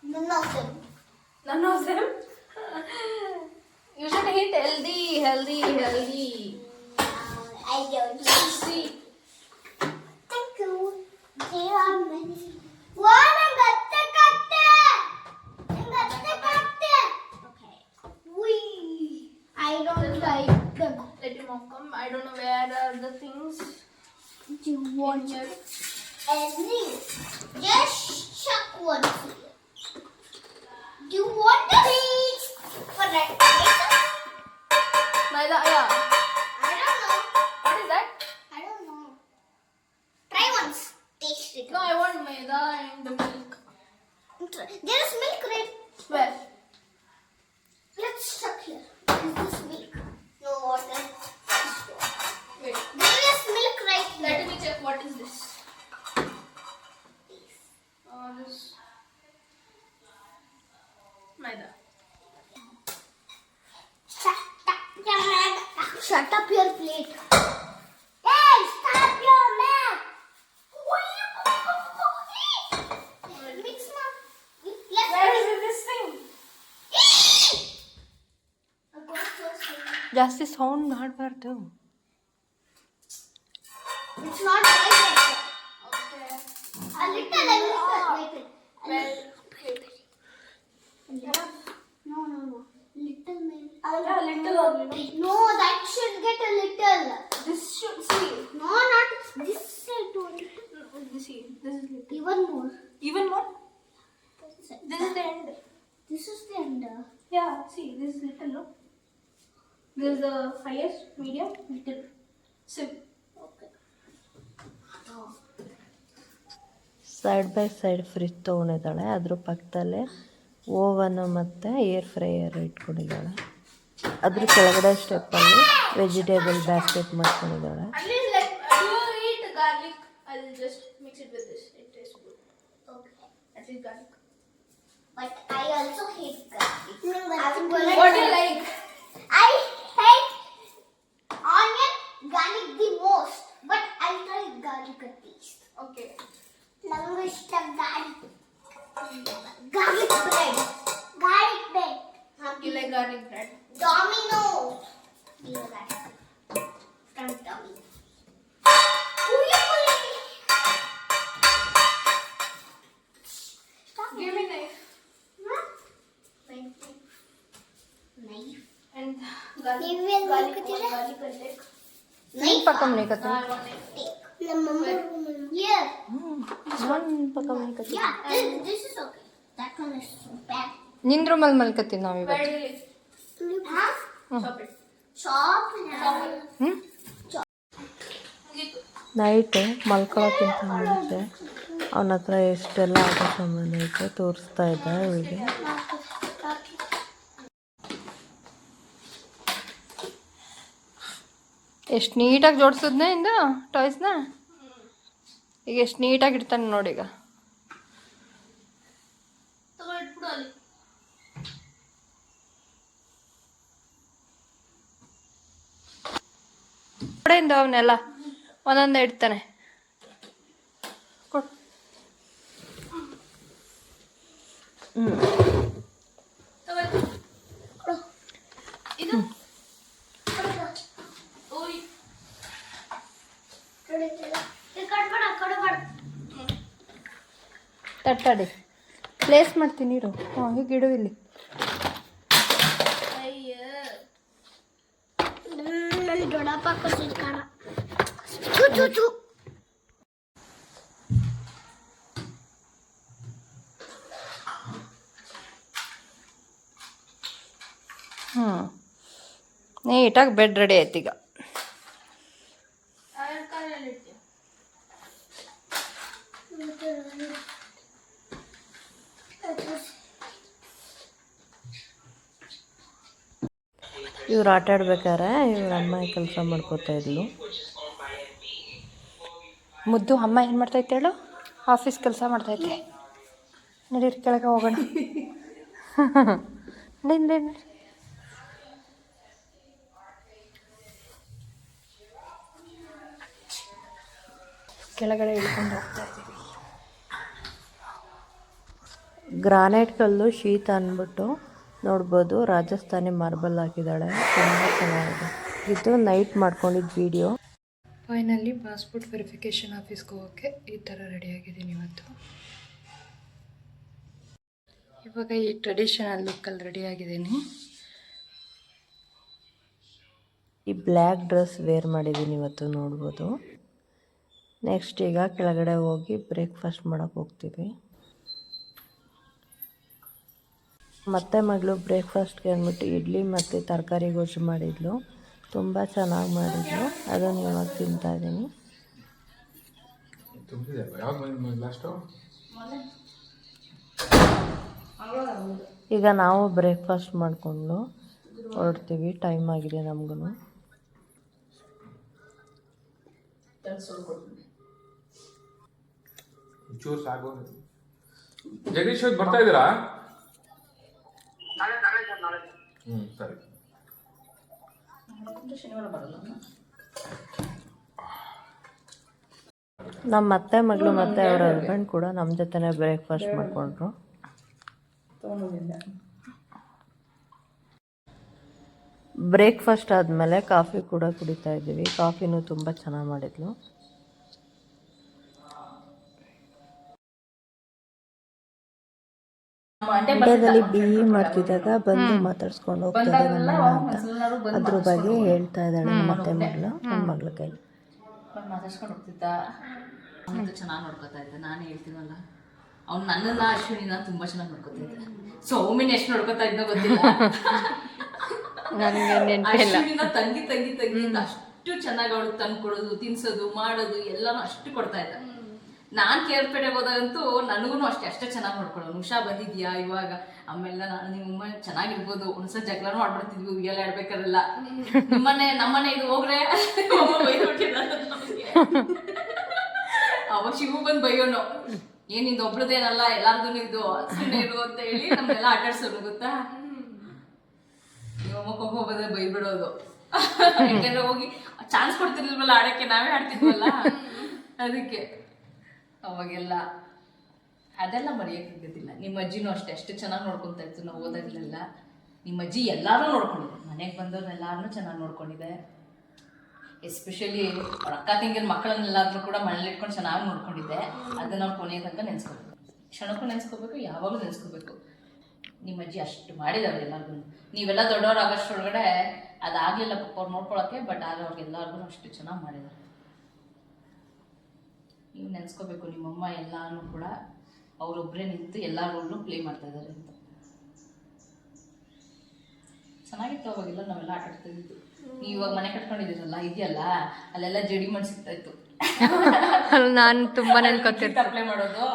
none of them. None of them? You should eat healthy. I don't see. Thank you. There are many. One and okay. I don't like them. Let him come. I don't know where are the things. Do you want any? Just chuck one here. Do you want to eat for that? Maida, yeah. I don't know. What is that? I don't know. Try once. Taste it. No, I want maida and the milk. There is milk, right? Where? Let's chuck here. Is this milk? No water. Wait. There is milk, right? Let me check. What is this? This maida. Shut up your plate. Hey, stop your mouth. Mix now. Where is this thing? ಜಾಸ್ತಿ sound ಮಾಡಬಾರ್ದು. It's not like that. Okay. A little. Well, no. Little milk. Yeah, little only. No, that should get a little. This should see. No, not this side too. See, this is little. Even more. Even more? This is the end. This is the end. Yeah, see, this is little, no? This is the highest, medium, little. Sim. Okay. Side by side fridge ತೊಗೊಂಡಿದ್ದಾಳೆ. ಅದ್ರ ಪಕ್ಕದಲ್ಲೇ oven ಮತ್ತು air fryer ಇಟ್ಕೊಂಡಿದ್ದಾಳೆ. ಅದ್ರ ಕೆಳಗಡೆ ಸ್ಟೆಪ್ಪಲ್ಲಿ vegetable basket ಮಾಡ್ಕೊಂಡಿದ್ದಾಳೆ. At least do you eat garlic? I'll just mix it with this. It tastes good. Okay. At least garlic. But I also hate garlic. What do you like? I hate onion, garlic the most. But I'll try garlic at least. Okay. Language garlic. Garlic bread. Garlic bread. You like garlic bread? Domino. You like that. From Domino. Stop. Give me knife. Huh? Knife. And garlic. Garlic and take. ನೀನು ಪಕ್ಕ ಮನೆಕತ್ತಿ Here. ನಾನು ಪಕ್ಕ ಮನೆಕತ್ತಿ Yeah, this is okay. That one is so bad. ನಿನ್ನ ರೂಮಲ್ಲಿ ಮಲ್ಕತ್ತೀವಿ ನಾವು ಇವತ್ತು. Huh? Chop it. Chop it. Night ಮಲ್ಕೊಳ್ಳೋಕ್ಕಿಂತ ಮುಂಚೆ ಅವನ ಹತ್ರ ಎಷ್ಟೆಲ್ಲ ಆಟ ಸಾಮಾನು ಐತೆ ತೋರಿಸ್ತಾ ಇದ್ದ ಇವಳಿಗೆ. ಎಷ್ಟು ನೀಟಾಗಿ ಜೋಡಿಸಿದ್ನೆ ಇಂದ ಟಾಯ್ಸ್ನ. ಈಗ ಎಷ್ಟು ನೀಟಾಗಿ ಇಡ್ತಾನೆ ನೋಡಿ. ಈಗ ಅಮ್ಮಂದು ಅವನ್ನೆಲ್ಲ ಒಂದೊಂದೇ ಇಡ್ತಾನೆ. ಕೊಡು. ಇದು ತಟ್ಟಾಡಿ ಪ್ಲೇಸ್ ಮಾಡ್ತೀನಿ ಇರು. ಹಾಂ ಹೀಗೆ ಇಡು ಇಲ್ಲಿ. ನನ್ನ ದೊಡ್ಡಪ್ಪ ಕೊಟ್ಟಿರ್ತಾರ. ನೀಟಾಗಿ ಬೆಡ್ ರೆಡಿ ಆಯ್ತು ಈಗ. ಇವ್ರು ಆಟ ಆಡ್ಬೇಕಾರೆ ಇವ್ರ ಅಮ್ಮ ಕೆಲಸ ಮಾಡ್ಕೋತಾ ಇದ್ಲು. ಮುದ್ದು ಅಮ್ಮ ಏನು ಮಾಡ್ತೈತೆ ಹೇಳು? ಆಫೀಸ್ ಕೆಲಸ ಮಾಡ್ತೈತೆ. ನಡೀರಿ ಕೆಳಗೆ ಹೋಗೋಣ. ನಡಿ. ಕೆಳಗಡೆ ಇಳ್ಕೊಂಡು ಹೋಗ್ತಾ ಇದ್ದೀವಿ. ಗ್ರಾನೈಟ್ ಕಲ್ಲು ಶೀತ ಅಂದ್ಬಿಟ್ಟು ನೋಡ್ಬೋದು. ರಾಜಸ್ಥಾನಿ ಮಾರ್ಬಲ್ ಹಾಕಿದ್ದಾಳೆ, ತುಂಬ ಚೆನ್ನಾಗಿದೆ. ಇದು ನೈಟ್ ಮಾಡ್ಕೊಂಡಿದ್ದು ವಿಡಿಯೋ. ಫೈನಲಿ ಪಾಸ್ಪೋರ್ಟ್ ವೆರಿಫಿಕೇಷನ್ ಆಫೀಸ್ಗೆ ಹೋಗೋಕ್ಕೆ ಈ ಥರ ರೆಡಿಯಾಗಿದ್ದೀನಿ ಇವತ್ತು. ಇವಾಗ ಈ ಟ್ರೆಡಿಷನಲ್ ಲುಕ್ಕಲ್ಲಿ ರೆಡಿಯಾಗಿದ್ದೀನಿ. ಈ ಬ್ಲ್ಯಾಕ್ ಡ್ರೆಸ್ ವೇರ್ ಮಾಡಿದ್ದೀನಿ ಇವತ್ತು ನೋಡ್ಬೋದು. ನೆಕ್ಸ್ಟ್ ಈಗ ಕೆಳಗಡೆ ಹೋಗಿ ಬ್ರೇಕ್ಫಾಸ್ಟ್ ಮಾಡೋಕ್ಕೆ ಹೋಗ್ತೀವಿ. ಮತ್ತೆ ಮಗಳು ಬ್ರೇಕ್ಫಾಸ್ಟ್ಗೆ ಅಂದ್ಬಿಟ್ಟು ಇಡ್ಲಿ ಮತ್ತು ತರಕಾರಿ ಗೊಜ್ಜು ಮಾಡಿದ್ಲು. ತುಂಬ ಚೆನ್ನಾಗಿ ಮಾಡಿದ್ಲು. ಅದನ್ನು ಇವಾಗ ತಿಂತಾಯಿದ್ದೀನಿ. ಈಗ ನಾವು ಬ್ರೇಕ್ಫಾಸ್ಟ್ ಮಾಡಿಕೊಂಡು ಹೊರಡ್ತೀವಿ. ಟೈಮ್ ಆಗಿದೆ ನಮಗೂ. ಜಗದೀಶ್ ಬರ್ತಾ ಇದ್ದೀರಾ? ಸರಿ. ನಮ್ಮ ಅತ್ತೆ ಮಗಳು ಮತ್ತು ಅವ್ರ ಹಸ್ಬೆಂಡ್ ಕೂಡ ನಮ್ಮ ಜೊತೆನೇ ಬ್ರೇಕ್ಫಾಸ್ಟ್ ಮಾಡಿಕೊಂಡ್ರು. ಬ್ರೇಕ್ಫಾಸ್ಟ್ ಆದಮೇಲೆ ಕಾಫಿ ಕೂಡ ಕುಡಿತಾ ಇದ್ದೀವಿ. ಕಾಫಿನೂ ತುಂಬ ಚೆನ್ನಾಗಿ ಮಾಡಿದ್ಲು. ಮಂಡ್ಯದಲ್ಲಿ BE ಮಾಡ್ತಿದ್ದಾಗ ಬಂದು ಮಾತಾಡ್ಸ್ಕೊಂಡು ಹೋಗ್ತಾರೆ ನಮ್ಮನ್ನ ಅಂತ ಅದ್ರ ಬಗ್ಗೆ ಹೇಳ್ತಾ ಇದ್ದಾಳೆ ಮತ್ತೆ ಮಗಳು ನನ್ನ ಮಗಳ ಕೈಲಿ. ಮಾತಾಡ್ಸ್ಕೊಂಡು ಹೋಗ್ತಿದ್ದ. ಅವನು ಚೆನ್ನಾಗಿ ನೋಡ್ಕೊತಾ ಇದ್ದ. ನಾನು ಹೇಳ್ತೀನಲ್ಲ, ಅವ್ನು ನನ್ನನ್ನ ಅಶ್ವಿನಿನ ತುಂಬ ಚೆನ್ನಾಗಿ ನೋಡ್ಕೊತಾ ಇದ್ದ. ಸೌಮಿನ ಎಷ್ಟು ನೋಡ್ಕೊತಾ ಇದ್ದ ಗೊತ್ತಿಲ್ಲ. ಅಶ್ವಿನಿನ ತಂಗಿ ತಂಗಿ ತಂಗಿ ಅಂತ ಅಷ್ಟು ಚೆನ್ನಾಗಿ ಅವಳು ತಂದು ಕೊಡೋದು, ತಿನ್ಸೋದು, ಮಾಡೋದು ಎಲ್ಲಾನು ಅಷ್ಟು ಕೊಡ್ತಾ ಇದ್ದ. ನಾನು ಕೇರ್ಪೇಟೆಗೆ ಹೋದಾಗಂತೂ ನನಗೂ ಅಷ್ಟೇ ಚೆನ್ನಾಗಿ ನೋಡ್ಕೊಳ್ಳೋನು. ಉಷಾ ಬಂದಿದ್ಯಾ ಇವಾಗ? ಆಮೇಲೆ ನಾನು ನಿಮ್ಮಮ್ಮ ಚೆನ್ನಾಗಿರ್ಬೋದು, ಒಂದ್ಸಲ ಜಗಳನೂ ಆಡ್ಬಿಡ್ತಿದ್ವಿ ಉಯ್ಯಲ್ಲ ಆಡ್ಬೇಕಾರೆಲ್ಲ. ನಮ್ಮನೆ ಇದು ಹೋಗ್ರೆ ಅವ ಶಿವು ಬಂದು ಬೈಯೋನು, ಏನಿಂದು ಒಬ್ಳದೇನಲ್ಲ ಎಲ್ಲಾರ್ದು ಇದು ಸುಮ್ಮನೆ ಇರು ಅಂತ ಹೇಳಿ ನಮ್ಮೆಲ್ಲ ಆಟಾಡ್ಸೋನು ಗೊತ್ತಾ. ನಿಮ್ಮಮ್ಮ ಹೋಗೋದ್ರೆ ಬೈಬಿಡೋದು. ಯಾಕೆಂದ್ರೆ ಹೋಗಿ ಚಾನ್ಸ್ ಕೊಡ್ತಿರ್ಲಿಲ್ವಲ್ಲ ಆಡಕ್ಕೆ, ನಾವೇ ಆಡ್ತಿದ್ವಲ್ಲ ಅದಕ್ಕೆ. ಅವಾಗೆಲ್ಲ ಅದೆಲ್ಲ ಮರೆಯೋಕ್ಕಾಗೋದಿಲ್ಲ. ನಿಮ್ಮ ಅಜ್ಜಿನೂ ಅಷ್ಟು ಚೆನ್ನಾಗಿ ನೋಡ್ಕೊತಾ ಇತ್ತು ನಾವು ಓದಾಗಲೆಲ್ಲ. ನಿಮ್ಮ ಅಜ್ಜಿ ಎಲ್ಲರೂ ನೋಡ್ಕೊಂಡಿದೆ, ಮನೆಗೆ ಬಂದವ್ರನ್ನೆಲ್ಲರೂ ಚೆನ್ನಾಗಿ ನೋಡ್ಕೊಂಡಿದೆ. ಎಸ್ಪೆಷಲಿ ಅವ್ರ ಅಕ್ಕ ತಂಗಿರ ಮಕ್ಕಳನ್ನೆಲ್ಲರೂ ಕೂಡ ಮನೇಲಿ ಇಟ್ಕೊಂಡು ಚೆನ್ನಾಗಿ ನೋಡ್ಕೊಂಡಿದ್ದೆ. ಅದನ್ನ ನಾವು ಕೊನೆಯ ತನಕ ನೆನೆಸ್ಕೋಬೇಕು, ಕ್ಷಣಕ್ಕೂ ನೆನೆಸ್ಕೋಬೇಕು, ಯಾವಾಗಲೂ ನೆನೆಸ್ಕೋಬೇಕು. ನಿಮ್ಮ ಅಜ್ಜಿ ಅಷ್ಟು ಮಾಡಿದಾರೆ ಎಲ್ಲರಿಗೂ. ನೀವೆಲ್ಲ ದೊಡ್ಡವ್ರು ಆಗೋಷ್ಟರೊಳಗಡೆ ಅದಾಗಲಿಲ್ಲ ಪಾಪ ಅವ್ರು ನೋಡ್ಕೊಳಕ್ಕೆ, ಬಟ್ ಆಗ ಅವ್ರಿಗೆಲ್ಲರಿಗೂ ಅಷ್ಟು ಚೆನ್ನಾಗಿ ಮಾಡಿದ್ದಾರೆ. ನೀವು ನೆನೆಸ್ಕೋಬೇಕು, ನಿಮ್ಮಮ್ಮ ಎಲ್ಲಾನು ಕೂಡ ಅವರೊಬ್ಬರೇ ನಿಂತು ಎಲ್ಲ ರೋಲ್ನು ಪ್ಲೇ ಮಾಡ್ತಾ ಇದ್ದಾರೆ ಅಂತ. ಚೆನ್ನಾಗಿತ್ತು ಅವಾಗೆಲ್ಲ ನಾವೆಲ್ಲ ಆಟ ಆಡ್ತಾ ಇದ್ದು. ನೀವು ಇವಾಗ ಮನೆ ಕಟ್ಕೊಂಡಿದ್ದೀರಲ್ಲ ಇದೆಯಲ್ಲ, ಅಲ್ಲೆಲ್ಲ ಜಡಿ ಮಣ್ಣು ಸಿಗ್ತಾ ಇತ್ತು. ನಾನು ತುಂಬಾ ನೆನ್ಕೊತಿರ್ತೀನಿ. ಅಪ್ಲೈ ಮಾಡೋದು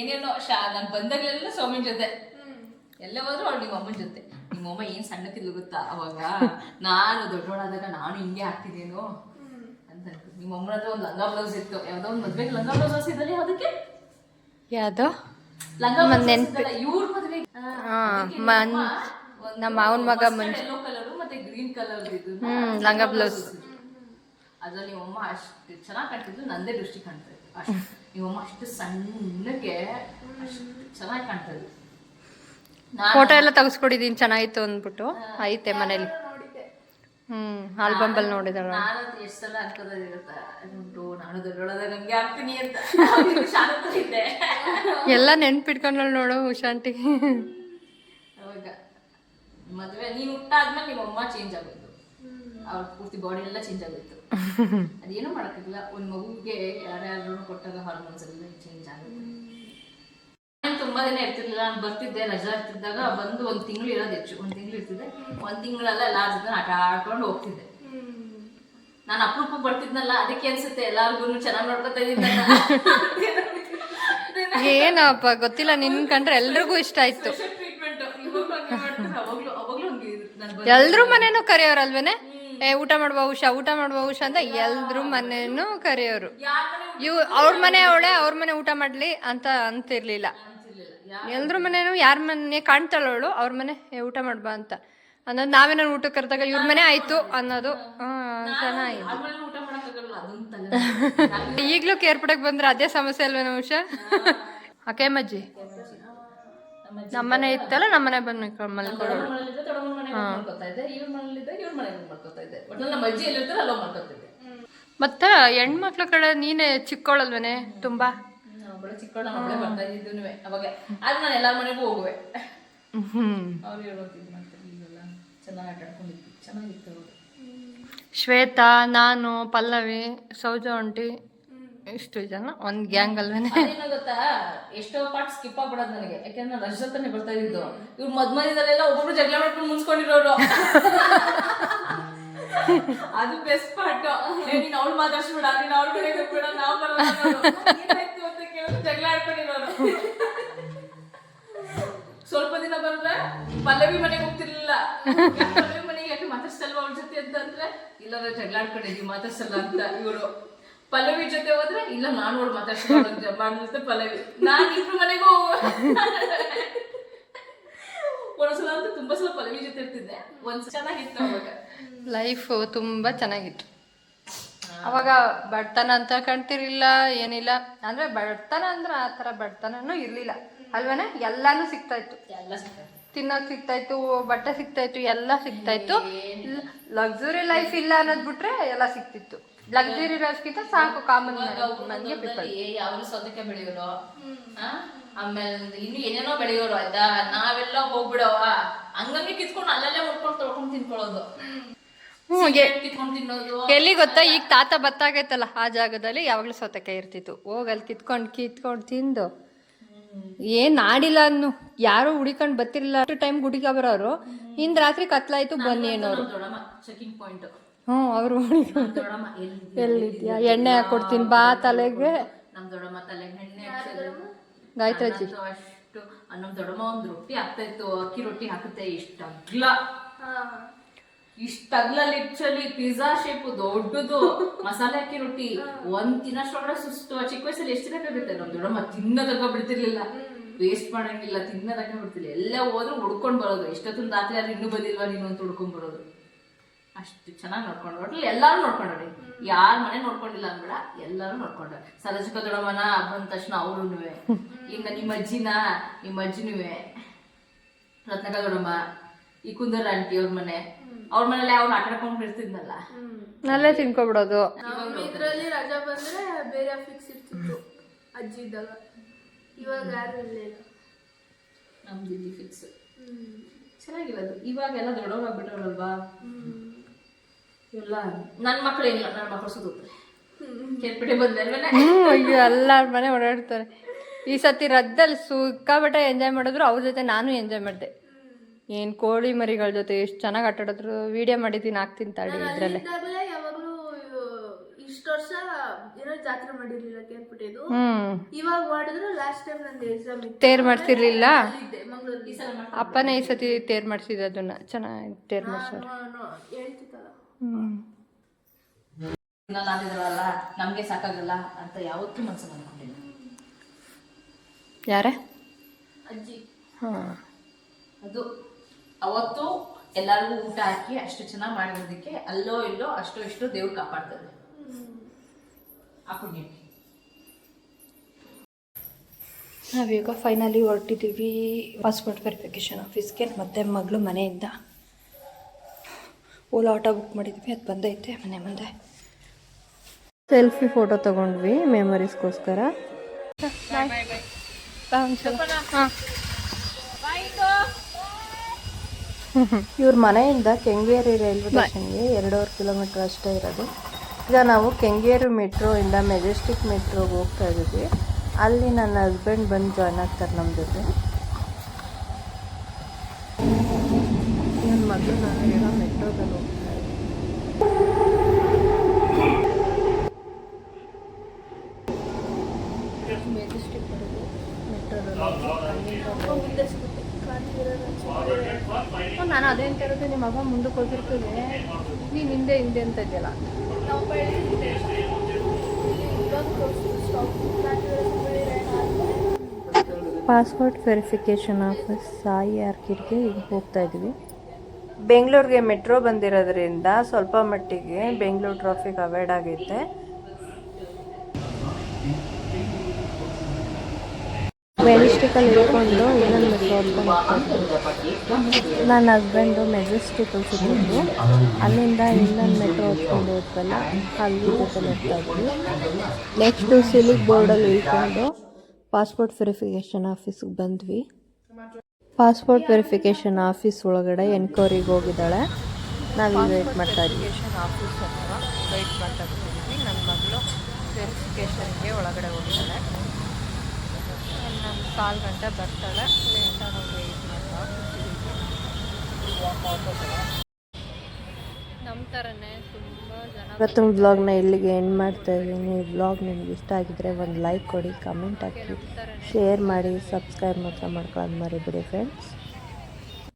ಏನೇನೋ ನಾನು ಬಂದಾಗಲೆಲ್ಲ ಸೌಮಿನ ಜೊತೆ ಎಲ್ಲೇ ಹೋದ್ರು ಅವಳು ನಿಮ್ಮ ಅಮ್ಮನ ಜೊತೆ. ನಿಮ್ಮಮ್ಮ ಏನು ಸಣ್ಣಕ್ಕಿದ್ಲು ಗೊತ್ತಾ ಅವಾಗ? ನಾನು ದೊಡ್ಡೋಳಾದಾಗ ನಾನು ಹಿಂಗೆ ಆಗ್ತಿದ್ದೇನೋ ಅಂತ. ನಿಮ್ಮ ಅಮ್ಮನ ಹತ್ರ ಒಂದು ಲಂಗ ಬ್ಲೌಸ್ ಇತ್ತು, ಯಾವುದೋ ಒಂದು ಮದ್ವೆಗೆ ಲಂಗ ಬ್ಲೌಸ್ ಇದ್ದಲ್ಲಿ ಅದಕ್ಕೆ ಯಾವುದೋ ಲಂಗ ಇವ್ರ ಮದ್ವೆಗೆ ನಮ್ಮ ಮಾವನ ಮಗ ಯೆಲ್ಲೋ ಕಲರ್ ಮತ್ತೆ ಗ್ರೀನ್ ಕಲರ್ ಇದು ಲಂಗ ಬ್ಲೌಸ್. ಅದ್ರಲ್ಲಿ ನಿಮ್ಮಮ್ಮ ಅಷ್ಟು ಚೆನ್ನಾಗಿ ಕಾಣ್ತಿದ್ದು ನಂದೇ ದೃಷ್ಟಿ ಕಾಣ್ತಾ ಇತ್ತು ಅಷ್ಟು. ನಿಮ್ಮಮ್ಮ ಅಷ್ಟು ಸಣ್ಣಗೆ ಅಷ್ಟು ಚೆನ್ನಾಗಿ ಕಾಣ್ತಾ ಇದ್ದು. ಫೋಟೋ ಎಲ್ಲ ತೆಗೆಸ್ಕೊಡಿದೀನಿ ಚೆನ್ನಾಗಿತ್ತು ಅಂದ್ಬಿಟ್ಟು ಐತೆ ಮನೇಲಿ. ಆಲ್ಬಂಬಲ್ಲಿ ನೋಡಿದಾಳ. ನಾನು ಎಷ್ಟು ಸಲ ಅನ್ಕೋದಿರುತ್ತಾ ಉಂಟು ನಾನು ದೊಡ್ಡೊಳದಾಗ ಹಂಗೆ ಆಗ್ತೀನಿ ಅಂತ ಶಾಂತ ಇದ್ದೆ. ಎಲ್ಲ ನೆನ್ಪಿಟ್ಕೊಂಡಳು ನೋಡು ಉಷಾಂಟಿ. ಅವಾಗ ಮದುವೆ ನೀನು ಹುಟ್ಟಾದ್ಮೇಲೆ ನಿಮ್ಮಮ್ಮ ಚೇಂಜ್ ಆಗೋಯ್ತು, ಅವ್ರ ಪೂರ್ತಿ ಬಾಡಿ ಎಲ್ಲ ಚೇಂಜ್ ಆಗೋಯ್ತು. ಅದೇನೋ ಮಾಡೋಕ್ಕಾಗಿಲ್ಲ, ಒಂದು ಮಗುಗೆ ಯಾರ್ಯಾರು ಕೊಟ್ಟಾಗ ಹಾರ್ಮೋನ್ಸ್ ಎಲ್ಲ ಚೇಂಜ್ ಆಗುತ್ತೆ. ನಾನು ತುಂಬಾ ದಿನ ಇರ್ತಿರ್ಲಿಲ್ಲ, ನಾನು ಬರ್ತಿದ್ದೆ ರಜಾ ಇರ್ತಿದ್ದಾಗ ಬಂದು 1 ತಿಂಗಳು ಇರೋದು ಹೆಚ್ಚು, 1 ತಿಂಗಳು ಇರ್ತಿದ್ದೆ. 1 ತಿಂಗಳೆಲ್ಲ ಎಲ್ಲಾರ ಜೊತೆ ಆಟ ಆಡ್ಕೊಂಡು ಹೋಗ್ತಿದ್ದೆ. ನಾನು ಅಪರೂಪ ಬರ್ತಿದ್ನಲ್ಲ, ಅದಕ್ಕೆ ಅನ್ಸುತ್ತೆ ಎಲ್ಲಾರ್ಗು ಚೆನ್ನಾಗಿ ನೋಡ್ಕೊತಾ ಇದ್ದೀನಿ. ಏನಪ್ಪ ಗೊತ್ತಿಲ್ಲ, ನಿನ್ ಕಂಡ್ರೆ ಎಲ್ರಿಗೂ ಇಷ್ಟ ಆಯ್ತು. ಎಲ್ರೂ ಮನೇನು ಕರೆಯೋರಲ್ವೇನೆ, ಊಟ ಮಾಡುವ ಉಷಾ, ಊಟ ಮಾಡುವ ಉಷಾ ಅಂತ ಎಲ್ರೂ ಮನೇನು ಕರೆಯೋರು. ಅವ್ರ ಮನೆ ಅವಳೆ, ಅವ್ರ ಮನೆ ಊಟ ಮಾಡ್ಲಿ ಅಂತ ಅಂತಿರ್ಲಿಲ್ಲ. ಎಲ್ರೂ ಮನೇನು ಯಾರ ಮನೆ ಕಾಣ್ತಾಳವಳು ಅವ್ರ ಮನೆ ಊಟ ಮಾಡ್ಬಾ ಅಂತ ಅನ್ನೋದು. ನಾವೇನ ಊಟಕ್ಕೆ ಕರೆದಾಗ ಇವ್ರ ಮನೆ ಆಯ್ತು ಅನ್ನೋದು ಚೆನ್ನಾಗಿದೆ. ಈಗ್ಲೂ ಕೇರ್ಪಡಕ್ ಬಂದ್ರೆ ಅದೇ ಸಮಸ್ಯೆ ಅಲ್ವೇನೋ ಉಷಾ? ಅಕೆ ಮಜ್ಜಿ ನಮ್ಮನೆ ಇತ್ತಲ್ಲ, ನಮ್ಮನೆ ಬಂದು ಮಲ್ಕೊಳ್ಳೋದು. ಮತ್ತ ಹೆಣ್ಮಕ್ಳ ಕಡೆ ನೀನೆ ಚಿಕ್ಕೋಳಲ್ವೇನೆ ತುಂಬಾ? ಚಿಕ್ಕವಳ ಬರ್ತಾ ಇದ್ದು ಅವಾಗ ಆದ್ರೆ ನಾನು ಎಲ್ಲಾರ ಮನೆಗೂ ಹೋಗುವೆ. ಅವ್ರು ಹೇಳ್ತಿದ್ದು ಮಾಡ್ತಿರ್ಲಿಲ್ಲ, ಚೆನ್ನಾಗಿ ಆಟ ಆಡ್ಕೊಂಡಿದ್ವಿ, ಚೆನ್ನಾಗಿತ್ತು. ಶ್ವೇತಾ, ನಾನು, ಪಲ್ಲವಿ, ಸೌಜ ಆಂಟಿ, ಇಷ್ಟು ಜನ ಒಂದ್ ಗ್ಯಾಂಗ್ ಅಲ್ವೇನೆ. ಏನೋ ಗೊತ್ತಾ, ಎಷ್ಟೋ ಪಾರ್ಟ್ ಸ್ಕಿಪ್ ಆಗ್ಬಿಡೋದು ನನಗೆ, ಯಾಕಂದ್ರೆ ನಾನು ರಜ ಜೊತೆ ಬರ್ತಾ ಇದ್ದು. ಇವ್ರು ಮದ್ಮನೆಲ್ಲ ಒಬ್ಬೊಬ್ರು ಜಗಳ ಮಾಡ್ಕೊಂಡು ಮುನ್ಸ್ಕೊಂಡಿರೋರು. ಅದು ಬೆಸ್ಟ್ ಪಾರ್ಟ್. ನೀನ್ ಅವ್ಳು ಮಾತಾಡ್ಸ್ಬಿಡ, ನೀನ್ ಅವ್ರ ಕಡೆ ಬಿಡ, ನಾವು ಬರೋದು ಅಂತ ಕೇಳಿದ್ರು ಜಗಳ ಆಡ್ಕೊಂಡಿರೋರು. ಸ್ವಲ್ಪ ದಿನ ಬಂದ್ರೆ ಪಲ್ಲವಿ ಮನೆಗೆ ಹೋಗ್ತಿರ್ಲಿಲ್ಲ. ಪಲ್ಲವಿ ಮನೆಗೆ ಯಾಕೆ ಮಾತಾಡ್ಸಲ್ವ ಅವ್ಳ ಜೊತೆ ಅಂತ ಅಂದ್ರೆ, ಇಲ್ಲ ಜಗಳ ಆಡ್ಕೊಂಡಿದ್ವಿ ಮಾತಾಡ್ಸಲ್ಲ ಅಂತ ಇವರು. ಪಲ್ಲವಿ ಜೊತೆ ಹೋದ್ರೆ ಇಲ್ಲ ನಾನು ಅವ್ಳು ಮಾತಾಡ್ಸ್ಕೊಳ್ಳೋ ಪಲ್ಲವಿ, ನಾನು ಇಬ್ರು ಮನೆಗೂ ಒಂದ್ಸಲ ಅಂತ ತುಂಬಾ ಸಲ ಪಲ್ಲವಿ ಜೊತೆ ಇರ್ತಿದ್ದೆ. ಒಂದ್ಸಲ ಚೆನ್ನಾಗಿತ್ತು ಅವಾಗ ಲೈಫ್ ತುಂಬಾ ಚೆನ್ನಾಗಿತ್ತು. ಅವಾಗ ಬಡತನ ಅಂತ ಕಾಣ್ತಿರ್ಲಿಲ್ಲ, ಏನಿಲ್ಲ. ಅಂದ್ರೆ ಬಡತನ ಅಂದ್ರೆ ಆ ತರ ಬಡತನೂ ಇರ್ಲಿಲ್ಲ ಅಲ್ವೇನೆ. ಎಲ್ಲಾನು ಸಿಗ್ತಾ ಇತ್ತು, ಎಲ್ಲ ಸಿಗ್ತದೆ. ತಿನ್ನೋಕ್ ಸಿಗ್ತಾ ಇತ್ತು, ಬಟ್ಟೆ ಸಿಗ್ತಾ ಇತ್ತು, ಎಲ್ಲ ಸಿಗ್ತಾ ಇತ್ತು. ಲಕ್ಸುರಿ ಲೈಫ್ ಇಲ್ಲ ಅನ್ನೋದ್ ಬಿಟ್ರೆ ಎಲ್ಲ ಸಿಕ್ತಿತ್ತು. ಲಕ್ಸುರಿ ಲೈಫ್ಗಿಂತ ಸಾಕು ಕಾಮನ್ ಮನ್ಗೆ ಪೀಪಲ್. ಯಾವ್ದು ಸೌತೆಕಾಯಿ ಬೆಳೆಯೋರು, ಆಮೇಲೆ ಇನ್ನು ಏನೇನೋ ಬೆಳೆಯೋರು ಆಯ್ತಾ. ನಾವೆಲ್ಲ ಹೋಗ್ಬಿಡವ ಹಂಗಂಗೆ ಕಿತ್ಕೊಂಡು ಅಲ್ಲಲ್ಲೇ ಮುಟ್ಕೊಂಡು ತೊಳ್ಕೊಂಡು ತಿನ್ಕೊಳ್ಳೋದು, ಕಿತ್ಕೊಂಡು ತಿನ್ನೋದು. ಎಲ್ಲಿ ಗೊತ್ತಾ, ಈಗ ತಾತ ಬತ್ತಾಗೈತಲ್ಲ ಆ ಜಾಗದಲ್ಲಿ ಯಾವಾಗ್ಲೂ ಸೌತೆಕಾಯಿ ಇರ್ತಿತ್ತು. ಹೋಗಲ್ಲಿ ಕಿತ್ಕೊಂಡು ತಿಂದು ಏನ್ ಆಡಿಲ್ಲ ಅನ್ನು ಯಾರು ಹುಡಿಕೊಂಡ್ ಬತ್ತಿರ್ಲಿಲ್ಲ. ಅಷ್ಟು ಟೈಮ್ ಗುಡಿಗೆ ಬರೋರು, ಇಂದ್ ರಾತ್ರಿ ಕತ್ಲಾಯ್ತು ಬನ್ನಿ ಅನ್ನೋರು. Checking point. ಅವ್ರು ಎಲ್ಲಿದ್ಯಾ, ಎಣ್ಣೆ ಹಾಕೊಡ್ತೀನಿ ಬಾ ತಲೆಗೆ. ನಮ್ ದೊಡ್ಡಮ್ಮ ತಲೆಗೆ ಎಣ್ಣೆ ಗಾಯತ್ರಜ್ಜಿ ಅಷ್ಟು. ನಮ್ ದೊಡ್ಡಮ್ಮ ಒಂದ್ ರೊಟ್ಟಿ ಹಾಕ್ತಾ ಇತ್ತು, ಅಕ್ಕಿ ರೊಟ್ಟಿ ಹಾಕುತ್ತೆ ಇಷ್ಟಗ್ಲ ಲಿಟ್ರಲಿ ಪಿಜ್ಜಾ ಶೇಪ್ ದೊಡ್ಡದು ಮಸಾಲೆ ಅಕ್ಕಿ ರೊಟ್ಟಿ. ಒಂದ್ ತಿನ್ನಷ್ಟೊಳಗಡೆ ಸುಸ್ತು. ಚಿಕ್ಕ ವಯಸ್ಸಲ್ಲಿ ಎಷ್ಟು ಬೇಕಾಗುತ್ತೆ. ನಮ್ ದೊಡ್ಡಮ್ಮ ತಿನ್ನೋದಕ್ಕ ಬಿಡ್ತಿರ್ಲಿಲ್ಲ, ವೇಸ್ಟ್ ಮಾಡಂಗಿಲ್ಲ, ತಿನ್ನೋದಕ್ಕ ಬಿಡ್ತಿರ್ಲಿಲ್ಲ. ಎಲ್ಲ ಹೋದ್ರು ಹುಡ್ಕೊಂಡ್ ಬರೋದು. ಎಷ್ಟೊತ್ತಿನ ರಾತ್ರಿ ಆದ್ರೆ ಇನ್ನೂ ಬಂದಿಲ್ವಾ ನೀನು ಅಂತ ಹುಡ್ಕೊಂಡ್ ಬರೋದು. ಅಷ್ಟು ಚೆನ್ನಾಗಿ ನೋಡ್ಕೊಂಡು ಒಟ್ಲಿ ಎಲ್ಲಾರು ನೋಡ್ಕೊಂಡ್ರಿ. ಯಾರ ಮನೆ ನೋಡ್ಕೊಂಡಿಲ್ಲ ಅಂದ್ಬಿಡ, ಎಲ್ಲಾರು ನೋಡ್ಕೊಂಡ್ರೆ. ಸರಜಿಕ ದೊಡ್ಡಮ್ಮನ ಬಂದ ತಕ್ಷಣ ಅವ್ರುನುವೆ, ಈಗ ನಿಮ್ಮ ಅಜ್ಜಿನುವೆ, ರತ್ನಕ ದೊಡ್ಡಮ್ಮ, ಈ ಕುಂದರ ಆಂಟಿ ಅವ್ರ ಮನೆ, ಅವ್ರ ಮನೇಲಿ ಅವ್ರು ಆಟ ಆಡ್ಕೊಂಡು ಇರ್ತಿದ್ನಲ್ಲ, ಅಲ್ಲೇ ತಿನ್ಕೊಬಿಡೋದು. ಇದ್ರಲ್ಲಿ ರಜಾ ಬಂದ್ರೆ ಬೇರೆ ಫಿಕ್ಸ್ ಇರ್ತಿತ್ತು ಅಜ್ಜಿ ಇದ್ದಾಗ. ಇವಾಗ ಯಾರು ಇರಲಿಲ್ಲ. ನಮ್ದು ಇಲ್ಲಿ ಫಿಕ್ಸ್ ಚೆನ್ನಾಗಿರೋದು. ಇವಾಗೆಲ್ಲ ದೊಡ್ಡವ್ರು ಆಗ್ಬಿಟ್ರಲ್ವಾ ಎಲ್ಲ. ನನ್ನ ಮಕ್ಳು ಏನಿಲ್ಲ, ನನ್ನ ಮಕ್ಕಳು ಸುತ್ತುತ್ತೆ ಕೇಳ್ಬಿಟ್ಟೆ ಬಂದ್ಮೇಲೆ. ಅಯ್ಯೋ ಎಲ್ಲಾರ ಮನೆ ಓಡಾಡ್ತಾರೆ. ಈ ಸತಿ ರಜದಲ್ಲಿ ಸಿಕ್ಕಾಬಟ್ಟೆ ಎಂಜಾಯ್ ಮಾಡಿದ್ರು. ಅವ್ರ ಜೊತೆ ನಾನು ಎಂಜಾಯ್ ಮಾಡಿದೆ. ಏನ್ ಕೋಳಿ ಮರಿಗಳ ಜೊತೆ ಎಷ್ಟು ಚೆನ್ನಾಗಿ ಆಟ ಆಡಿದ್ರು. ವಿಡಿಯೋ ಮಾಡಿದ್ದೀನಿ, ಹಾಕ್ತೀನಿ ತಾಡಿ ಇದ್ರಲ್ಲೇ. ಯಾವಾಗ್ಲೂ ಇಷ್ಟು ವರ್ಷ ಏನೋ ಜಾತ್ರೆ ಮಾಡಿರ್ಲಿಲ್ಲ ಕೇಳ್ಬಿಟ್ಟಿದ್ದು. ಇವಾಗ ಮಾಡಿದ್ರು. ಲಾಸ್ಟ್ ಟೈಮ್ ನಂದು ಎಕ್ಸಾಮ್ ಇತ್ತು, ತೇರ್ ಮಾಡ್ತಿರ್ಲಿಲ್ಲ. ಮಂಗಳೂರಲ್ಲಿ ಅಪ್ಪನೇ ಈ ಸತಿ ತೇರ್ ಮಾಡ್ಸಿದ, ಅದನ್ನ ಚೆನ್ನಾಗಿ ತೇರ್ ಮಾಡ್ಸೋರು. ಹೇಳ್ತಿತ್ತಲ್ಲ ನಾನಿದ್ರಲ್ಲ ನಮ್ಗೆ ಸಾಕಾಗಲ್ಲ ಅಂತ ಯಾವತ್ತೂ ಮನ್ಸು ಅನ್ಕೊಂಡಿಲ್ಲ. ಯಾರೇ ಅಜ್ಜಿ. ಅದು ಅವತ್ತು ಎಲ್ಲರಿಗೂ ಊಟ ಹಾಕಿ ಅಷ್ಟು ಚೆನ್ನಾಗಿ ಮಾಡಿರೋದಕ್ಕೆ ಅಲ್ಲೋ ಇಲ್ಲೋ ಅಷ್ಟೋ ಇಷ್ಟು ದೇವ್ರು ಕಾಪಾಡ್ತದೆ. ಹಾಕೊಂಡು ನಾವೀಗ ಫೈನಲಿ ಹೊರಟಿದ್ದೀವಿ ಪಾಸ್ಪೋರ್ಟ್ ವೆರಿಫಿಕೇಷನ್ ಆಫೀಸ್ಗೆ. ಮತ್ತು ಮಗಳು ಮನೆಯಿಂದ ಓಲಾ ಆಟೋ ಬುಕ್ ಮಾಡಿದ್ವಿ, ಅದು ಬಂದೈತೆ ಮನೆ ಮುಂದೆ. ಸೆಲ್ಫಿ ಫೋಟೋ ತೊಗೊಂಡ್ವಿ ಮೆಮೊರೀಸ್ಗೋಸ್ಕರ. ಇವ್ರ ಮನೆಯಿಂದ ಕೆಂಗೇರಿ ರೈಲ್ವೆ ಸ್ಟೇಷನ್ಗೆ 2.5 ಕಿಲೋಮೀಟ್ರ್ ಅಷ್ಟೇ ಇರೋದು. ಈಗ ನಾವು ಕೆಂಗೇರಿ ಮೆಟ್ರೋಯಿಂದ ಮೆಜೆಸ್ಟಿಕ್ ಮೆಟ್ರೋಗೆ ಹೋಗ್ತಾ ಇದ್ದೀವಿ. ಅಲ್ಲಿ ನನ್ನ ಹಸ್ಬೆಂಡ್ ಬಂದು ಜಾಯ್ನ್ ಆಗ್ತಾರೆ ನಮ್ಮ ಜೊತೆ. ನನ್ನ ಮಗಳು ನಾನು ಈಗ ಮೆಟ್ರೋದಲ್ಲಿ ಹೋಗ್ತಾ ಇದ್ದೀವಿ. ಮೆಜೆಸ್ಟಿಕ್ ಮೆಟ್ರೋದಲ್ಲಿ ನಾನು ಅದೇ ಅಂತ ಇರೋದು, ನಿಮ್ಮ ಮಗ ಮುಂದಕ್ಕೆ ಹೋಗಿರ್ತದೆ, ನೀನು ಹಿಂದೆ ಅಂತ ಇದೆಯಲ್ಲ. ಪಾಸ್ಪೋರ್ಟ್ ವೆರಿಫಿಕೇಷನ್ ಆಫೀಸ್ ಸಾಯಿ ಆರ್ಕಿಡ್ಗೆ ಈಗ ಹೋಗ್ತಾ ಇದ್ವಿ. ಬೆಂಗಳೂರಿಗೆ ಮೆಟ್ರೋ ಬಂದಿರೋದ್ರಿಂದ ಸ್ವಲ್ಪ ಮಟ್ಟಿಗೆ ಬೆಂಗಳೂರು ಟ್ರಾಫಿಕ್ ಅವಾಯ್ಡ್ ಆಗೈತೆ. ಮೆಜೆಸ್ಟಿಕಲ್ಲಿ ಇಟ್ಕೊಂಡು ಇನ್ನೊಂದು ಮೆಟ್ರೋ ಹತ್ಕೊಂಡು ನನ್ನ ಹಸ್ಬೆಂಡು ಮೆಜೆಸ್ಟಿಕಲ್ಲಿ ಸಿಕ್ಕಿದ್ದು. ಅಲ್ಲಿಂದ ಇನ್ನೊಂದು ಮೆಟ್ರೋ ಹೊತ್ಕೊಂಡು ಹೋದ್ವಲ್ಲ, ಅಲ್ಲಿ ಜೊತೆ ಇರ್ತಾ ಇದ್ವಿ. ನೆಕ್ಸ್ಟು ಸಿಲಿಕ್ ಬೋರ್ಡಲ್ಲಿ ಇಳ್ಕೊಂಡು ಪಾಸ್ಪೋರ್ಟ್ ವೆರಿಫಿಕೇಷನ್ ಆಫೀಸ್ಗೆ ಬಂದ್ವಿ. ಪಾಸ್ಪೋರ್ಟ್ ವೆರಿಫಿಕೇಷನ್ ಆಫೀಸ್ ಒಳಗಡೆ ಎನ್ಕ್ವೈರಿಗೆ ಹೋಗಿದ್ದಾಳೆ. ನಾವು ವೆಯ್ಟ್ ಮಾಡ್ತಾ ಇದ್ವಿ. ಆಫೀಸ್ ಹತ್ರ ವೆಯ್ಟ್ ಮಾಡ್ತಾ ಇದ್ದೀವಿ. ನನ್ನ ಮಗಳು ವೆರಿಫಿಕೇಷನ್ಗೆ ಒಳಗಡೆ ಹೋಗಿದ್ದಾಳೆ. ನಮ್ಮ 1/4 ಗಂಟೆ ಬರ್ತಾಳೆ ಅಂತ ನಾವು ವೆಯ್ಟ್ ಮಾಡ್ತಾ ನಮ್ಮ ಥರನೇ ತುಂಬ ಜನ. ಇವತ್ತಿನ ವ್ಲಾಗ್ನ ಇಲ್ಲಿಗೆ ಎಂಡ್ ಮಾಡ್ತಾ ಇದ್ದೀನಿ. ಈ ವ್ಲಾಗ್ ನಿಮ್ಗೆ ಇಷ್ಟ ಆಗಿದ್ರೆ ಒಂದು ಲೈಕ್ ಕೊಡಿ, ಕಮೆಂಟ್ ಹಾಕಿ, ಶೇರ್ ಮಾಡಿ, ಸಬ್ಸ್ಕ್ರೈಬ್ ಮಾತ್ರ ಮಾಡ್ಕೊಳ್ಳೋದು ಮರಿಬೇಡಿ ಫ್ರೆಂಡ್ಸ್.